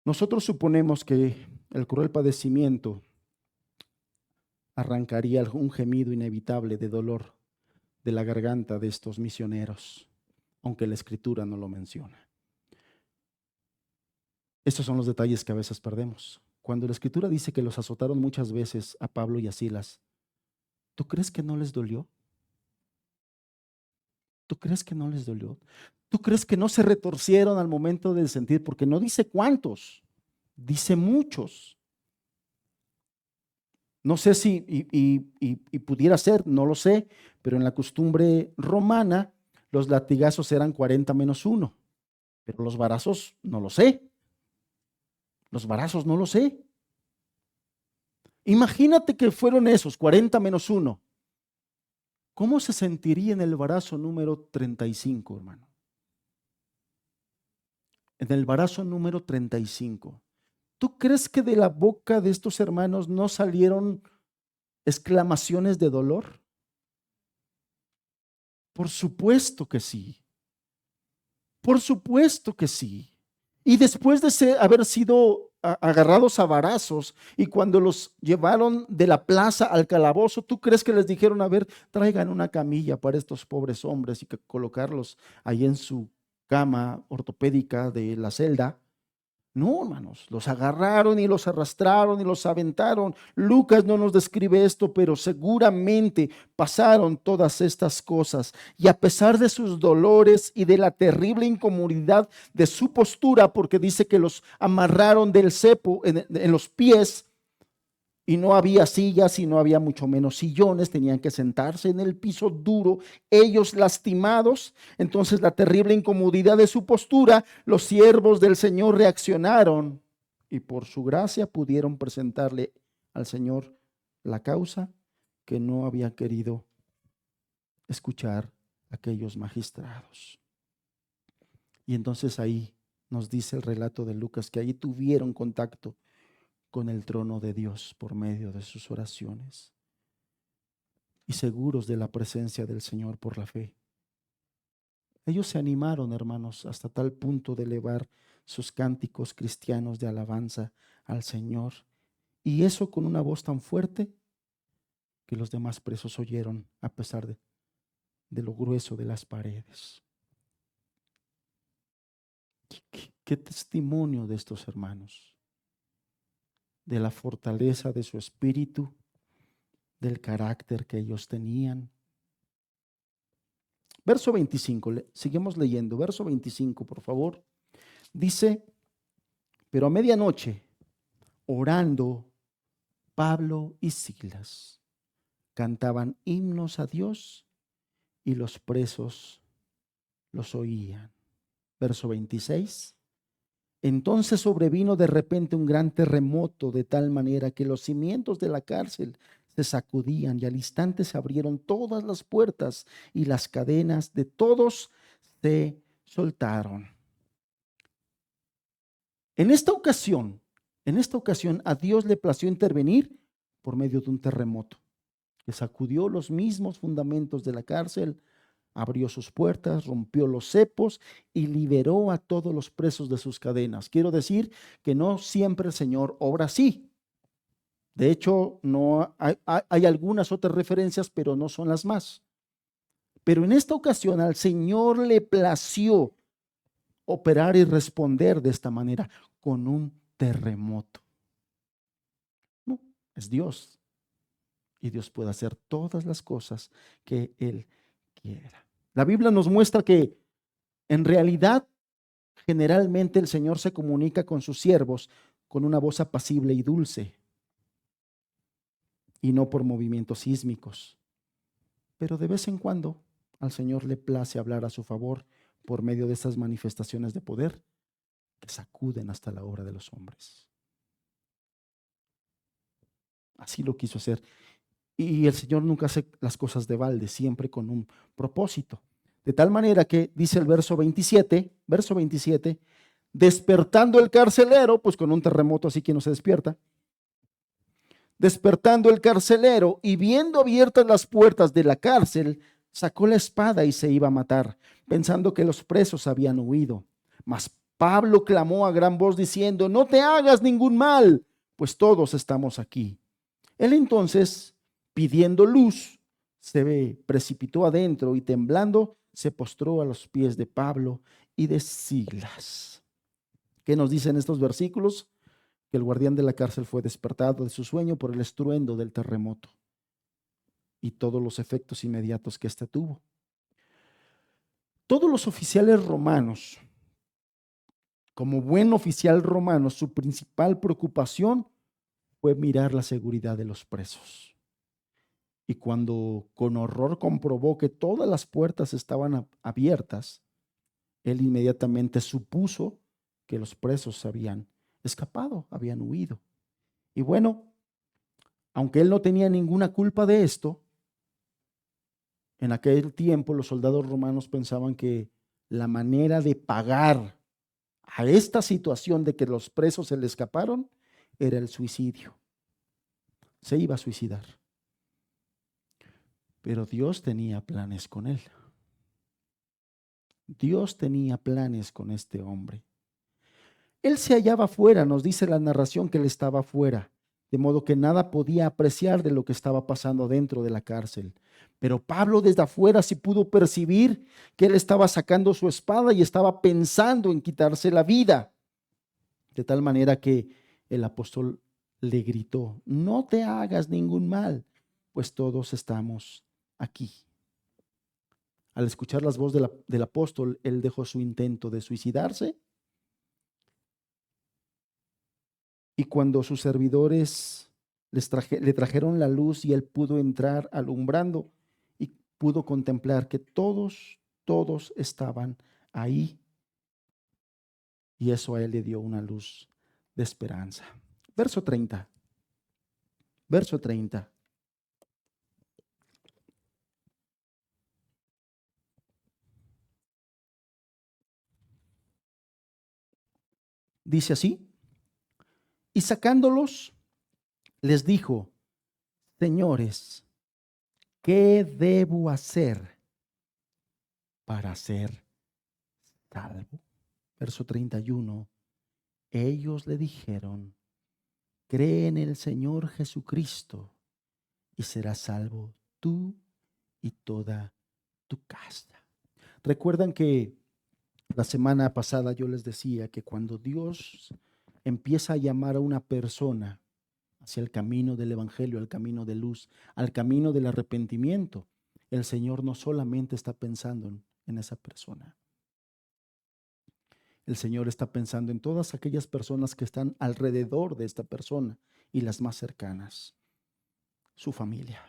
Nosotros suponemos que el cruel padecimiento arrancaría un gemido inevitable de dolor de la garganta de estos misioneros, aunque la Escritura no lo menciona. Estos son los detalles que a veces perdemos. Cuando la Escritura dice que los azotaron muchas veces a Pablo y a Silas, ¿tú crees que no les dolió? ¿Tú crees que no les dolió? ¿Tú crees que no se retorcieron al momento de sentir? Porque no dice cuántos, dice muchos. No sé si y pudiera ser, no lo sé, pero en la costumbre romana los latigazos eran 40 menos 1, pero los varazos no lo sé. Los varazos no lo sé. Imagínate que fueron esos 40 menos 1. ¿Cómo se sentiría en el varazo número 35, hermano? En el varazo número 35. ¿Tú crees que de la boca de estos hermanos no salieron exclamaciones de dolor? Por supuesto que sí. Por supuesto que sí. Y después de haber sido agarrados a varazos y cuando los llevaron de la plaza al calabozo, ¿tú crees que les dijeron: a ver, traigan una camilla para estos pobres hombres y que colocarlos ahí en su cama ortopédica de la celda? No, hermanos, los agarraron y los arrastraron y los aventaron. Lucas no nos describe esto, pero seguramente pasaron todas estas cosas. Y a pesar de sus dolores y de la terrible incomodidad de su postura, porque dice que los amarraron del cepo en los pies, y no había sillas y no había mucho menos sillones, tenían que sentarse en el piso duro, ellos lastimados. Entonces, la terrible incomodidad de su postura, los siervos del Señor reaccionaron y por su gracia pudieron presentarle al Señor la causa que no había querido escuchar aquellos magistrados. Y entonces ahí nos dice el relato de Lucas que ahí tuvieron contacto con el trono de Dios por medio de sus oraciones y seguros de la presencia del Señor por la fe. Ellos se animaron, hermanos, hasta tal punto de elevar sus cánticos cristianos de alabanza al Señor, y eso con una voz tan fuerte que los demás presos oyeron a pesar de lo grueso de las paredes. ¿Qué testimonio de estos hermanos? de la fortaleza de su espíritu, del carácter que ellos tenían. Verso 25, seguimos leyendo, verso 25, por favor. Dice, pero a medianoche, orando, Pablo y Silas cantaban himnos a Dios y los presos los oían. Verso 26. Entonces sobrevino de repente un gran terremoto, de tal manera que los cimientos de la cárcel se sacudían y al instante se abrieron todas las puertas y las cadenas de todos se soltaron. En esta ocasión a Dios le plació intervenir por medio de un terremoto que sacudió los mismos fundamentos de la cárcel, abrió sus puertas, rompió los cepos y liberó a todos los presos de sus cadenas. Quiero decir que no siempre el Señor obra así. De hecho, no hay algunas otras referencias, pero no son las más. Pero en esta ocasión al Señor le plació operar y responder de esta manera, con un terremoto. No, es Dios. Y Dios puede hacer todas las cosas que Él quiera. La Biblia nos muestra que en realidad, generalmente el Señor se comunica con sus siervos con una voz apacible y dulce, y no por movimientos sísmicos. Pero de vez en cuando al Señor le place hablar a su favor por medio de esas manifestaciones de poder que sacuden hasta la obra de los hombres. Así lo quiso hacer. Y el Señor nunca hace las cosas de balde, siempre con un propósito. De tal manera que dice el verso 27, despertando el carcelero, pues con un terremoto así que no se despierta, despertando el carcelero y viendo abiertas las puertas de la cárcel, sacó la espada y se iba a matar, pensando que los presos habían huido. Mas Pablo clamó a gran voz diciendo, no te hagas ningún mal, pues todos estamos aquí. Él entonces, pidiendo luz, se precipitó adentro y temblando se postró a los pies de Pablo y de Silas. ¿Qué nos dicen estos versículos? Que el guardián de la cárcel fue despertado de su sueño por el estruendo del terremoto y todos los efectos inmediatos que éste tuvo. Todos los oficiales romanos, como buen oficial romano, su principal preocupación fue mirar la seguridad de los presos. Y cuando con horror comprobó que todas las puertas estaban abiertas, él inmediatamente supuso que los presos habían escapado, habían huido. Y bueno, aunque él no tenía ninguna culpa de esto, en aquel tiempo los soldados romanos pensaban que la manera de pagar a esta situación de que los presos se le escaparon era el suicidio. Se iba a suicidar. Pero Dios tenía planes con él. Dios tenía planes con este hombre. Él se hallaba fuera, nos dice la narración que él estaba fuera, de modo que nada podía apreciar de lo que estaba pasando dentro de la cárcel. Pero Pablo desde afuera sí pudo percibir que él estaba sacando su espada y estaba pensando en quitarse la vida. De tal manera que el apóstol le gritó, no te hagas ningún mal, pues todos estamos aquí. Al escuchar las voces del apóstol, él dejó su intento de suicidarse. Y cuando sus servidores le trajeron la luz y él pudo entrar alumbrando y pudo contemplar que todos estaban ahí. Y eso a él le dio una luz de esperanza. Verso 30. Verso 30. Dice así. Y sacándolos, les dijo, señores, ¿qué debo hacer para ser salvo? Verso 31. Ellos le dijeron, cree en el Señor Jesucristo y serás salvo tú y toda tu casa. Recuerdan que la semana pasada yo les decía que cuando Dios empieza a llamar a una persona, hacia el camino del evangelio, al camino de luz, al camino del arrepentimiento, el Señor no solamente está pensando en esa persona. El Señor está pensando en todas aquellas personas que están alrededor de esta persona y las más cercanas, su familia.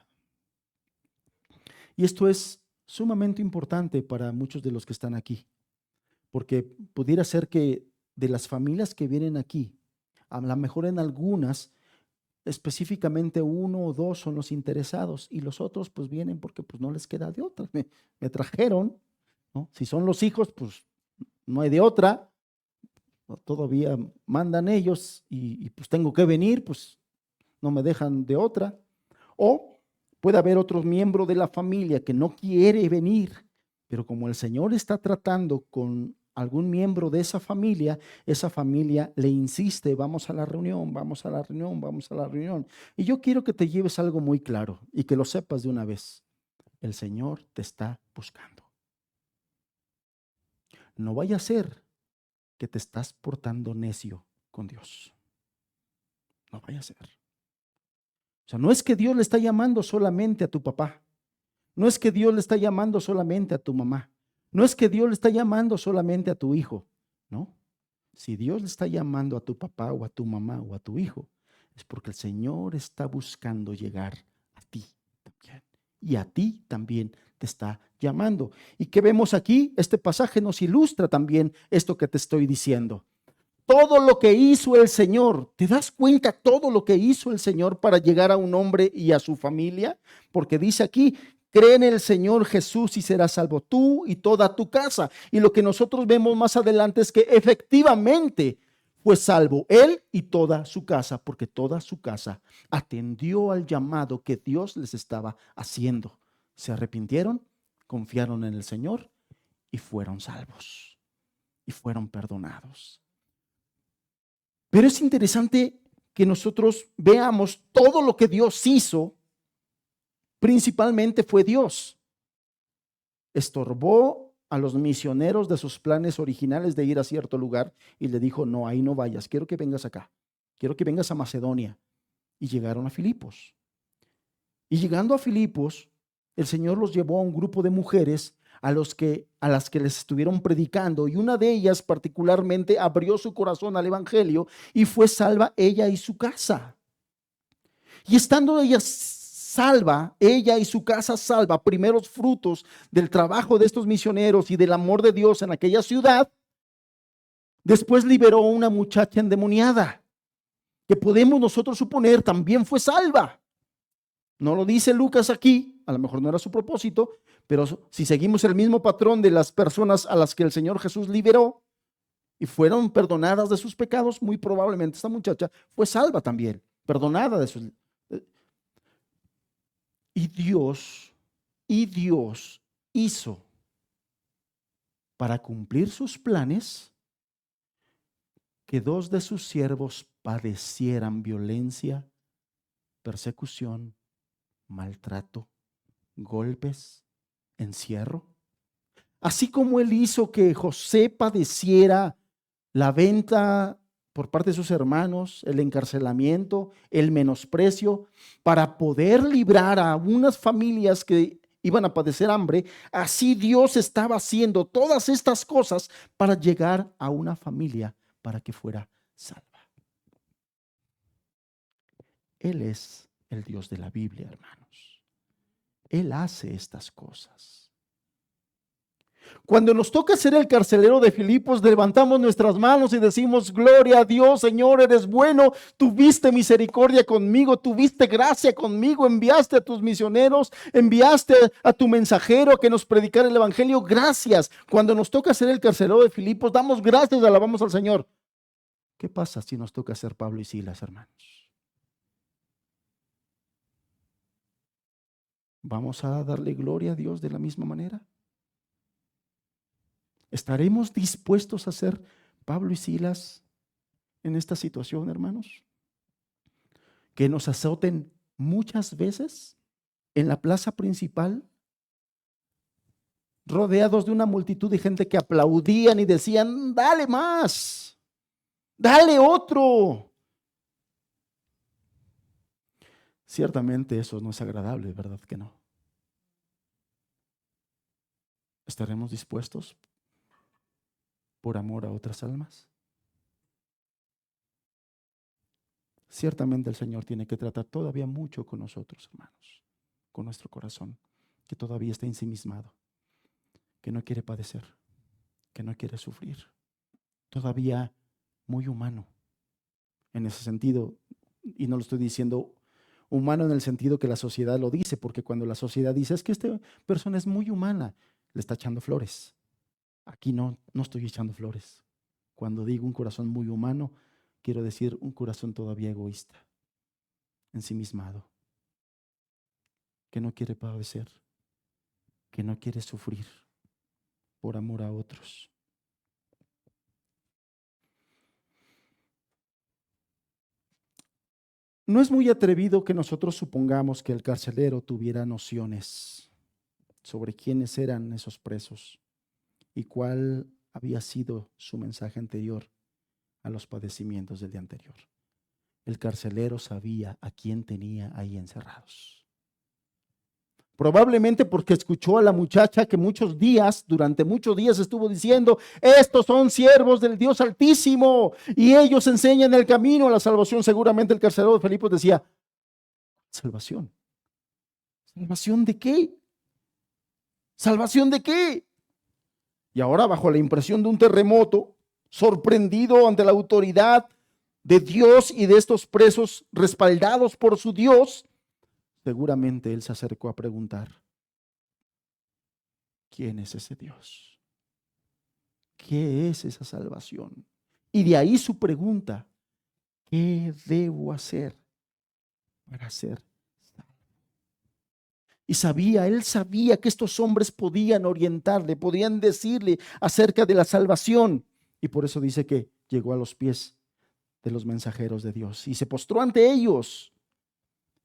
Y esto es sumamente importante para muchos de los que están aquí, porque pudiera ser que de las familias que vienen aquí, a lo mejor en algunas, específicamente uno o dos son los interesados y los otros pues vienen porque pues no les queda de otra. Me trajeron, ¿no? Si son los hijos, pues no hay de otra. Todavía mandan ellos y pues tengo que venir, pues no me dejan de otra. O puede haber otro miembro de la familia que no quiere venir, pero como el Señor está tratando con algún miembro de esa familia le insiste, vamos a la reunión, vamos a la reunión, vamos a la reunión. Y yo quiero que te lleves algo muy claro y que lo sepas de una vez. El Señor te está buscando. No vaya a ser que te estás portando necio con Dios. No vaya a ser. O sea, no es que Dios le está llamando solamente a tu papá. No es que Dios le está llamando solamente a tu mamá. No es que Dios le está llamando solamente a tu hijo. No. Si Dios le está llamando a tu papá o a tu mamá o a tu hijo, es porque el Señor está buscando llegar a ti también. Y a ti también te está llamando. ¿Y qué vemos aquí? Este pasaje nos ilustra también esto que te estoy diciendo. Todo lo que hizo el Señor, ¿te das cuenta todo lo que hizo el Señor para llegar a un hombre y a su familia? Porque dice aquí, cree en el Señor Jesús y serás salvo tú y toda tu casa. Y lo que nosotros vemos más adelante es que efectivamente fue salvo él y toda su casa, porque toda su casa atendió al llamado que Dios les estaba haciendo. Se arrepintieron, confiaron en el Señor y fueron salvos y fueron perdonados. Pero es interesante que nosotros veamos todo lo que Dios hizo. Principalmente fue Dios. Estorbó a los misioneros de sus planes originales de ir a cierto lugar y le dijo, no, ahí no vayas, quiero que vengas acá, quiero que vengas a Macedonia. Y llegaron a Filipos. Y llegando a Filipos, el Señor los llevó a un grupo de mujeres a las que les estuvieron predicando, y una de ellas particularmente abrió su corazón al evangelio y fue salva ella y su casa. Y estando ella salva, ella y su casa salva, primeros frutos del trabajo de estos misioneros y del amor de Dios en aquella ciudad, después liberó a una muchacha endemoniada, que podemos nosotros suponer también fue salva. No lo dice Lucas aquí, a lo mejor no era su propósito, pero si seguimos el mismo patrón de las personas a las que el Señor Jesús liberó y fueron perdonadas de sus pecados, muy probablemente esta muchacha fue salva también, perdonada de sus. Y Dios hizo para cumplir sus planes que dos de sus siervos padecieran violencia, persecución, maltrato, golpes, encierro. Así como él hizo que José padeciera la venta por parte de sus hermanos, el encarcelamiento, el menosprecio, para poder librar a unas familias que iban a padecer hambre, así Dios estaba haciendo todas estas cosas para llegar a una familia para que fuera salva. Él es el Dios de la Biblia, hermanos. Él hace estas cosas. Cuando nos toca ser el carcelero de Filipos, levantamos nuestras manos y decimos, gloria a Dios, Señor, eres bueno, tuviste misericordia conmigo, tuviste gracia conmigo, enviaste a tus misioneros, enviaste a tu mensajero que nos predicara el evangelio, gracias. Cuando nos toca ser el carcelero de Filipos, damos gracias, alabamos al Señor. ¿Qué pasa si nos toca ser Pablo y Silas, hermanos? ¿Vamos a darle gloria a Dios de la misma manera? ¿Estaremos dispuestos a ser Pablo y Silas en esta situación, hermanos? Que nos azoten muchas veces en la plaza principal, rodeados de una multitud de gente que aplaudían y decían, dale más, dale otro. Ciertamente eso no es agradable, ¿verdad que no? ¿Estaremos dispuestos por amor a otras almas? Ciertamente el Señor tiene que tratar todavía mucho con nosotros, hermanos, con nuestro corazón, que todavía está ensimismado, que no quiere padecer, que no quiere sufrir, todavía muy humano en ese sentido, y no lo estoy diciendo humano en el sentido que la sociedad lo dice, porque cuando la sociedad dice es que esta persona es muy humana, le está echando flores. Aquí no estoy echando flores. Cuando digo un corazón muy humano, quiero decir un corazón todavía egoísta, ensimismado, que no quiere padecer, que no quiere sufrir por amor a otros. No es muy atrevido que nosotros supongamos que el carcelero tuviera nociones sobre quiénes eran esos presos y cuál había sido su mensaje anterior a los padecimientos del día anterior. El carcelero sabía a quién tenía ahí encerrados. Probablemente porque escuchó a la muchacha que durante muchos días estuvo diciendo, estos son siervos del Dios Altísimo y ellos enseñan el camino a la salvación. Seguramente el carcelero de Filipos decía, ¿salvación? ¿Salvación de qué? ¿Salvación de qué? Y ahora, bajo la impresión de un terremoto, sorprendido ante la autoridad de Dios y de estos presos respaldados por su Dios, seguramente él se acercó a preguntar, ¿quién es ese Dios? ¿Qué es esa salvación? Y de ahí su pregunta, ¿qué debo hacer para ser salvo? Y él sabía que estos hombres podían orientarle, podían decirle acerca de la salvación. Y por eso dice que llegó a los pies de los mensajeros de Dios y se postró ante ellos.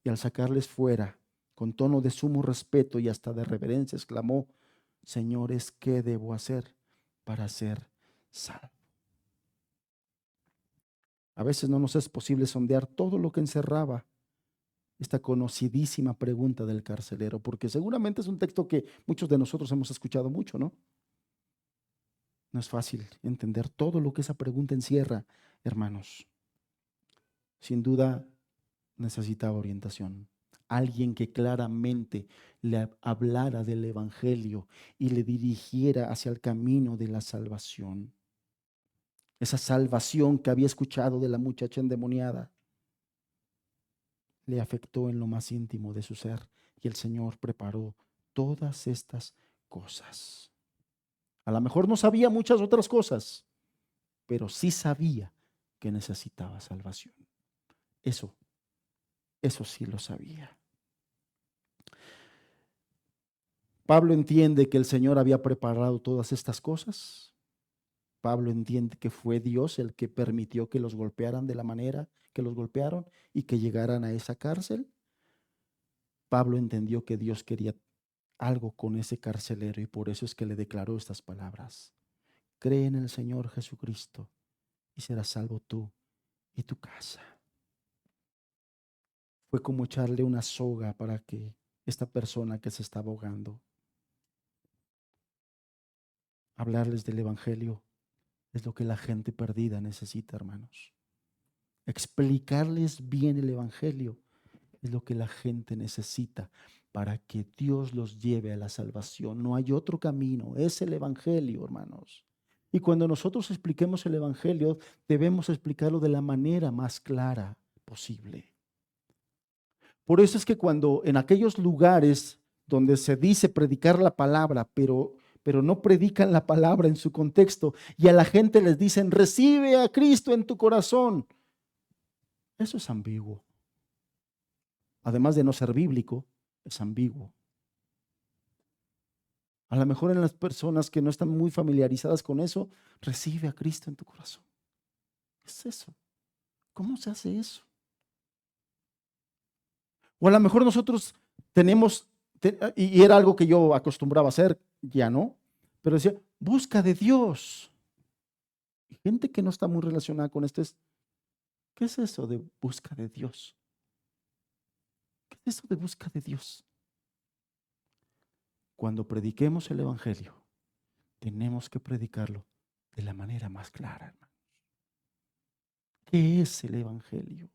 Y al sacarles fuera, con tono de sumo respeto y hasta de reverencia, exclamó, señores, ¿qué debo hacer para ser salvo? A veces no nos es posible sondear todo lo que encerraba esta conocidísima pregunta del carcelero, porque seguramente es un texto que muchos de nosotros hemos escuchado mucho, ¿no? No es fácil entender todo lo que esa pregunta encierra, hermanos. Sin duda necesitaba orientación. Alguien que claramente le hablara del Evangelio y le dirigiera hacia el camino de la salvación. Esa salvación que había escuchado de la muchacha endemoniada le afectó en lo más íntimo de su ser y el Señor preparó todas estas cosas. A lo mejor no sabía muchas otras cosas, pero sí sabía que necesitaba salvación. Eso sí lo sabía. Pablo entiende que el Señor había preparado todas estas cosas. Pablo entiende que fue Dios el que permitió que los golpearan de la manera que los golpearon y que llegaran a esa cárcel. Pablo entendió que Dios quería algo con ese carcelero y por eso es que le declaró estas palabras. Cree en el Señor Jesucristo y serás salvo tú y tu casa. Fue como echarle una soga para que esta persona que se estaba ahogando, hablarles del Evangelio es lo que la gente perdida necesita, hermanos. Explicarles bien el Evangelio es lo que la gente necesita para que Dios los lleve a la salvación. No hay otro camino, es el Evangelio, hermanos. Y cuando nosotros expliquemos el Evangelio, debemos explicarlo de la manera más clara posible. Por eso es que cuando en aquellos lugares donde se dice predicar la palabra, pero no predican la palabra en su contexto y a la gente les dicen, recibe a Cristo en tu corazón, eso es ambiguo. Además de no ser bíblico, es ambiguo. A lo mejor en las personas que no están muy familiarizadas con eso, recibe a Cristo en tu corazón. ¿Qué es eso? ¿Cómo se hace eso? O a lo mejor nosotros y era algo que yo acostumbraba a hacer, ya no, pero decía, busca de Dios. Y gente que no está muy relacionada con esto ¿qué es eso de busca de Dios? ¿Qué es eso de busca de Dios? Cuando prediquemos el Evangelio, tenemos que predicarlo de la manera más clara, hermano. ¿Qué es el Evangelio?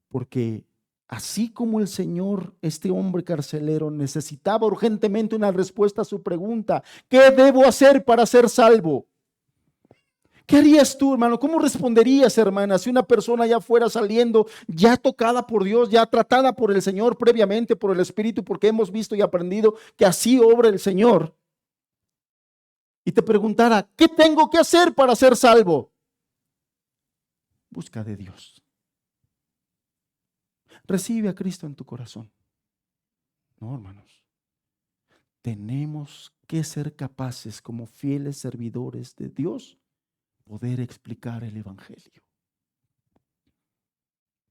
Porque así como el Señor, este hombre carcelero, necesitaba urgentemente una respuesta a su pregunta: ¿qué debo hacer para ser salvo? ¿Qué harías tú, hermano? ¿Cómo responderías, hermana, si una persona ya fuera saliendo, ya tocada por Dios, ya tratada por el Señor previamente, por el Espíritu, porque hemos visto y aprendido que así obra el Señor, y te preguntara: ¿qué tengo que hacer para ser salvo? Busca de Dios. Recibe a Cristo en tu corazón. No, hermanos. Tenemos que ser capaces, como fieles servidores de Dios, poder explicar el Evangelio.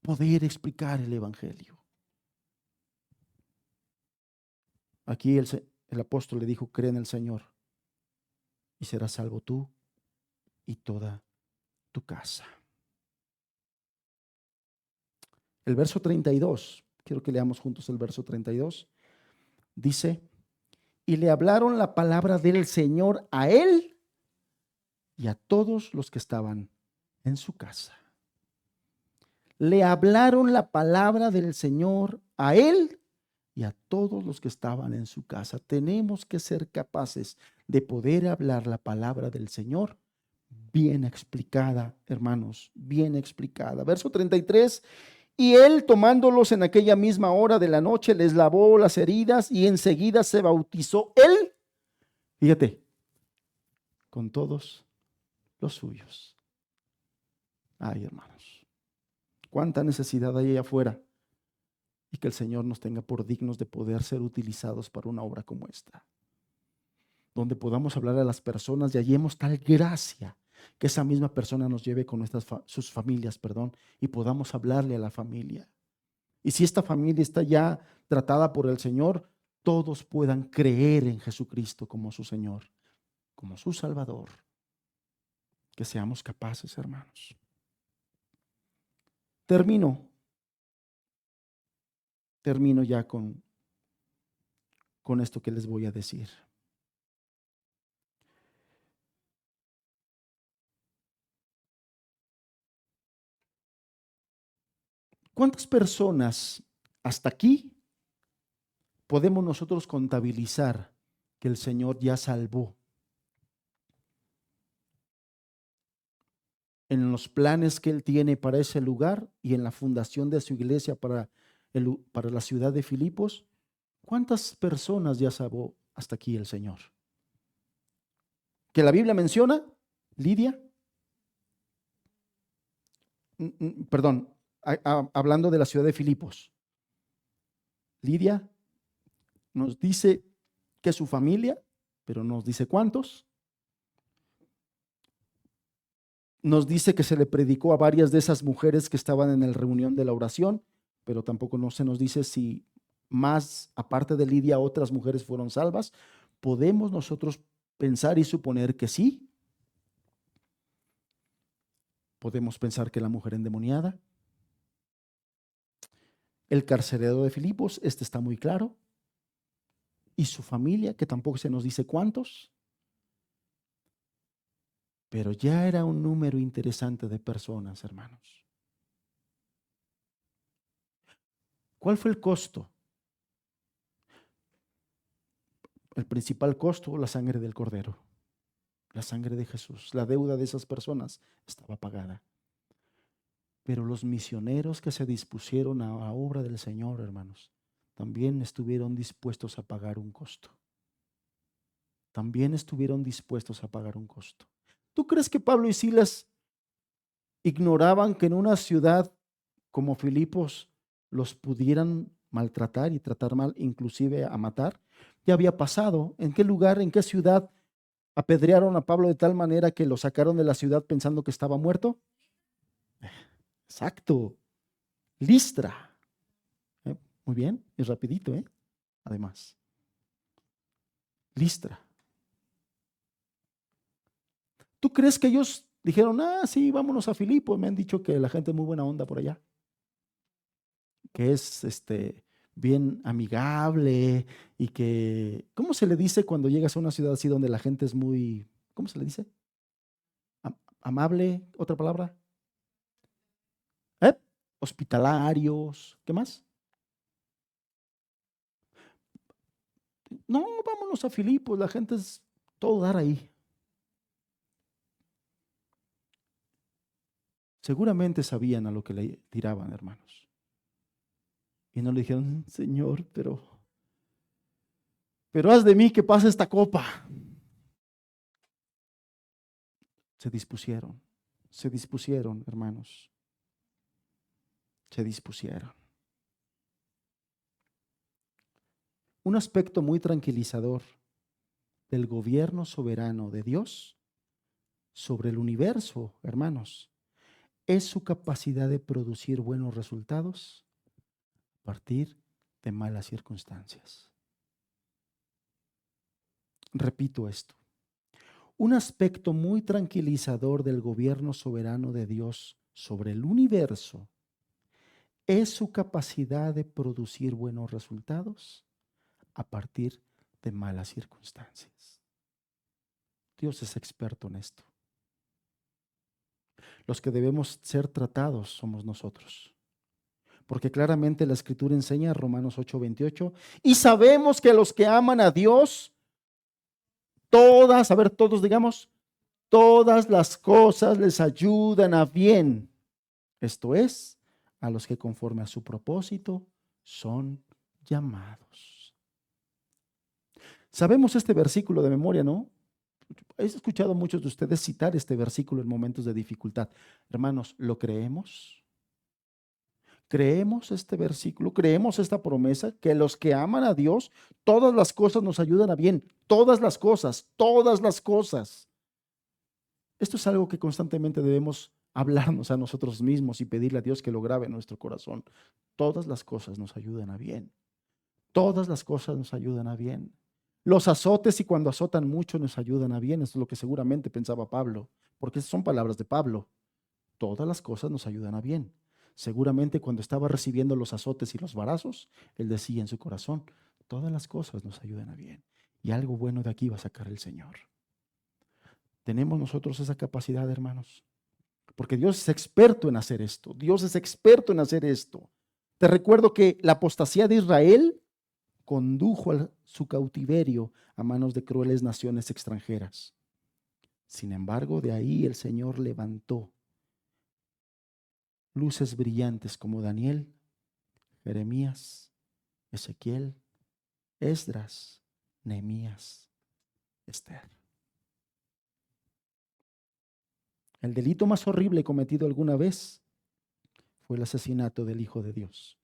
Poder explicar el Evangelio. Aquí el apóstol le dijo: cree en el Señor y serás salvo tú y toda tu casa. El verso 32, quiero que leamos juntos el verso 32. Dice: y le hablaron la palabra del Señor a él y a todos los que estaban en su casa. Le hablaron la palabra del Señor a él y a todos los que estaban en su casa. Tenemos que ser capaces de poder hablar la palabra del Señor bien explicada, hermanos, bien explicada. Verso 33. Y él, tomándolos en aquella misma hora de la noche, les lavó las heridas y enseguida se bautizó él, fíjate, con todos los suyos. Ay, hermanos, cuánta necesidad hay allá afuera, y que el Señor nos tenga por dignos de poder ser utilizados para una obra como esta, donde podamos hablar a las personas y hallemos tal gracia que esa misma persona nos lleve con sus familias, y podamos hablarle a la familia. Y si esta familia está ya tratada por el Señor, todos puedan creer en Jesucristo como su Señor, como su Salvador. Que seamos capaces, hermanos. Termino ya con esto que les voy a decir. ¿Cuántas personas hasta aquí podemos nosotros contabilizar que el Señor ya salvó en los planes que Él tiene para ese lugar y en la fundación de su iglesia para la ciudad de Filipos? ¿Cuántas personas ya salvó hasta aquí el Señor? Que la Biblia menciona: Lidia, perdón, hablando de la ciudad de Filipos, Lidia nos dice que su familia, pero nos dice cuántos. Nos dice que se le predicó a varias de esas mujeres que estaban en la reunión de la oración, pero tampoco no se nos dice si más, aparte de Lidia, otras mujeres fueron salvas. Podemos nosotros pensar y suponer que sí. Podemos pensar que la mujer endemoniada, el carcelero de Filipos, este está muy claro, y su familia, que tampoco se nos dice cuántos, pero ya era un número interesante de personas, hermanos. ¿Cuál fue el costo? El principal costo: la sangre del Cordero, la sangre de Jesús. La deuda de esas personas estaba pagada. Pero los misioneros que se dispusieron a la obra del Señor, hermanos, también estuvieron dispuestos a pagar un costo. También estuvieron dispuestos a pagar un costo. ¿Tú crees que Pablo y Silas ignoraban que en una ciudad como Filipos los pudieran maltratar y tratar mal, inclusive a matar? Ya había pasado. ¿En qué lugar, en qué ciudad apedrearon a Pablo de tal manera que lo sacaron de la ciudad pensando que estaba muerto? Exacto, Listra. Muy bien, es rapidito, además. Listra. ¿Tú crees que ellos dijeron: sí, vámonos a Filipo? Me han dicho que la gente es muy buena onda por allá, que es bien amigable y que, ¿cómo se le dice cuando llegas a una ciudad así donde la gente es muy, ¿cómo se le dice? Amable, otra palabra, ¿eh? Hospitalarios, ¿qué más? No, vámonos a Filipos, la gente es todo dar ahí. Seguramente sabían a lo que le tiraban, hermanos. Y no le dijeron, Señor, pero haz de mí que pase esta copa. Se dispusieron, hermanos, se dispusieron. Un aspecto muy tranquilizador del gobierno soberano de Dios sobre el universo, hermanos, es su capacidad de producir buenos resultados a partir de malas circunstancias. Repito esto. Un aspecto muy tranquilizador del gobierno soberano de Dios sobre el universo es su capacidad de producir buenos resultados a partir de malas circunstancias. Dios es experto en esto. Los que debemos ser tratados somos nosotros. Porque claramente la Escritura enseña, Romanos 8:28, y sabemos que los que aman a Dios, todas, a ver, todos digamos, todas las cosas les ayudan a bien. Esto es, a los que conforme a su propósito son llamados. Sabemos este versículo de memoria, ¿no? He escuchado a muchos de ustedes citar este versículo en momentos de dificultad. Hermanos, ¿lo creemos? ¿Creemos este versículo? ¿Creemos esta promesa? Que los que aman a Dios, todas las cosas nos ayudan a bien. Todas las cosas, todas las cosas. Esto es algo que constantemente debemos hablarnos a nosotros mismos y pedirle a Dios que lo grabe en nuestro corazón. Todas las cosas nos ayudan a bien. Todas las cosas nos ayudan a bien. Los azotes y cuando azotan mucho nos ayudan a bien. Esto es lo que seguramente pensaba Pablo, porque son palabras de Pablo. Todas las cosas nos ayudan a bien. Seguramente cuando estaba recibiendo los azotes y los varazos, él decía en su corazón, todas las cosas nos ayudan a bien. Y algo bueno de aquí va a sacar el Señor. Tenemos nosotros esa capacidad, hermanos. Porque Dios es experto en hacer esto. Dios es experto en hacer esto. Te recuerdo que la apostasía de Israel condujo a su cautiverio a manos de crueles naciones extranjeras. Sin embargo, de ahí el Señor levantó luces brillantes como Daniel, Jeremías, Ezequiel, Esdras, Nehemías, Esther. El delito más horrible cometido alguna vez fue el asesinato del Hijo de Dios.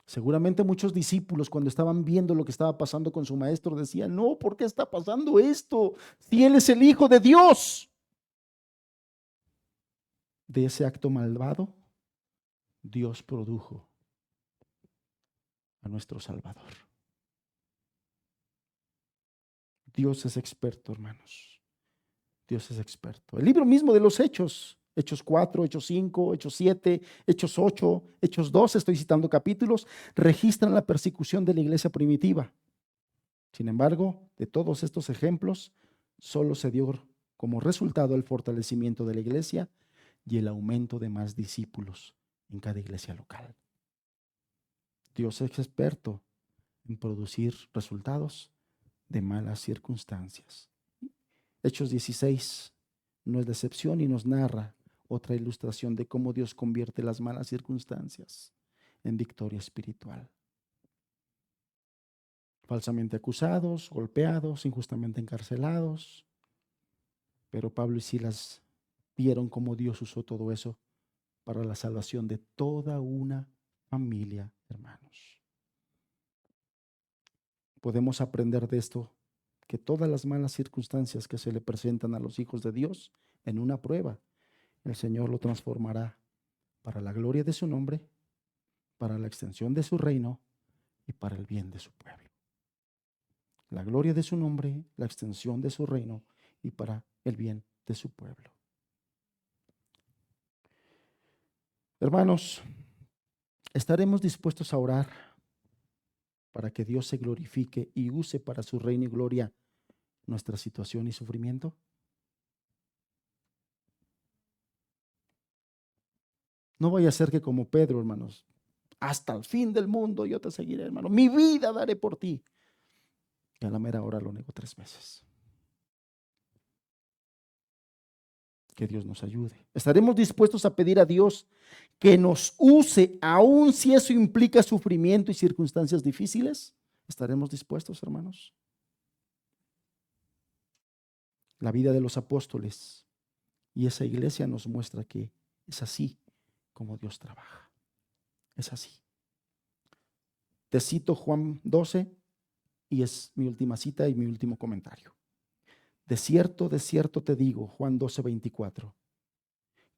Seguramente muchos discípulos cuando estaban viendo lo que estaba pasando con su maestro decían, no, ¿por qué está pasando esto? Si Él es el Hijo de Dios. De ese acto malvado, Dios produjo a nuestro Salvador. Dios es experto, hermanos. Dios es experto. El libro mismo de los Hechos, Hechos 4, Hechos 5, Hechos 7, Hechos 8, Hechos 12, estoy citando capítulos, registran la persecución de la iglesia primitiva. Sin embargo, de todos estos ejemplos, solo se dio como resultado el fortalecimiento de la iglesia y el aumento de más discípulos en cada iglesia local. Dios es experto en producir resultados de malas circunstancias. Hechos 16 no es decepción y nos narra otra ilustración de cómo Dios convierte las malas circunstancias en victoria espiritual. Falsamente acusados, golpeados, injustamente encarcelados, pero Pablo y Silas vieron cómo Dios usó todo eso para la salvación de toda una familia, hermanos. Podemos aprender de esto que todas las malas circunstancias que se le presentan a los hijos de Dios en una prueba, el Señor lo transformará para la gloria de su nombre, para la extensión de su reino y para el bien de su pueblo. La gloria de su nombre, la extensión de su reino y para el bien de su pueblo. Hermanos, ¿Estaremos dispuestos a orar para que Dios se glorifique y use para su reino y gloria nuestra situación y sufrimiento? No vaya a ser que como Pedro, hermanos, hasta el fin del mundo yo te seguiré, hermano. Mi vida daré por ti. Y a la mera hora lo negó 3 veces. Que Dios nos ayude. ¿Estaremos dispuestos a pedir a Dios que nos use, aun si eso implica sufrimiento y circunstancias difíciles? ¿Estaremos dispuestos, hermanos? La vida de los apóstoles y esa iglesia nos muestra que es así como Dios trabaja. Es así. Te cito Juan 12 y es mi última cita y mi último comentario. De cierto te digo, Juan 12:24,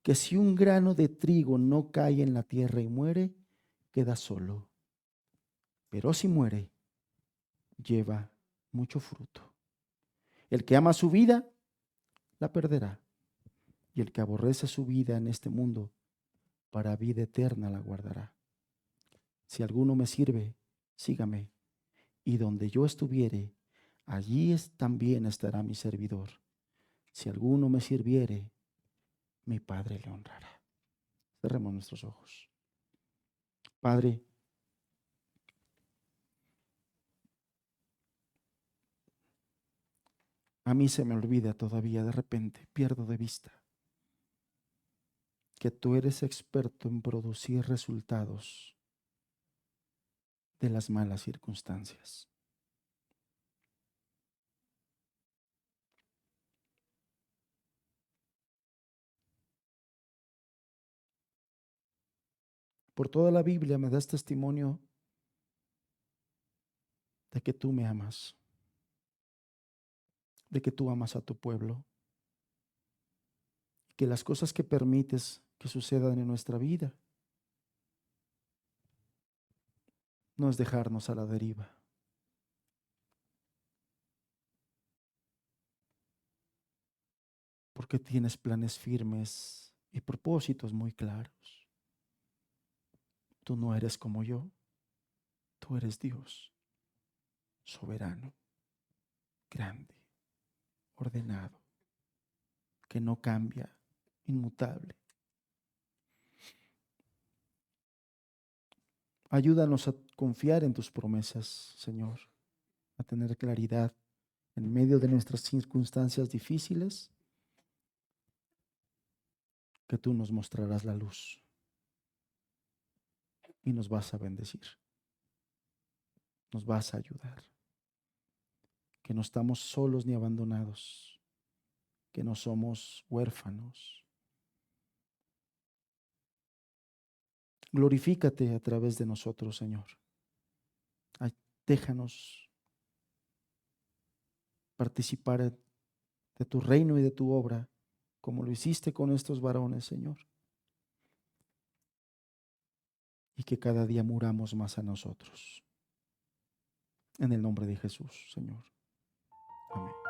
que si un grano de trigo no cae en la tierra y muere, queda solo. Pero si muere, lleva mucho fruto. El que ama su vida, la perderá. Y el que aborrece su vida en este mundo, para vida eterna la guardará. Si alguno me sirve, sígame. Y donde yo estuviere, allí también estará mi servidor. Si alguno me sirviere, mi Padre le honrará. Cerremos nuestros ojos. Padre, a mí se me olvida todavía, de repente pierdo de vista que tú eres experto en producir resultados de las malas circunstancias. Por toda la Biblia me das testimonio de que tú me amas, de que tú amas a tu pueblo, que las cosas que permites que sucedan en nuestra vida no es dejarnos a la deriva, porque tienes planes firmes y propósitos muy claros. Tú no eres como yo, tú eres Dios, soberano, grande, ordenado, que no cambia, inmutable. Ayúdanos a confiar en tus promesas, Señor, a tener claridad en medio de nuestras circunstancias difíciles, que tú nos mostrarás la luz y nos vas a bendecir, nos vas a ayudar, que no estamos solos ni abandonados, que no somos huérfanos. Glorifícate a través de nosotros, Señor. Déjanos participar de tu reino y de tu obra, como lo hiciste con estos varones, Señor. Y que cada día muramos más a nosotros. En el nombre de Jesús, Señor. Amén.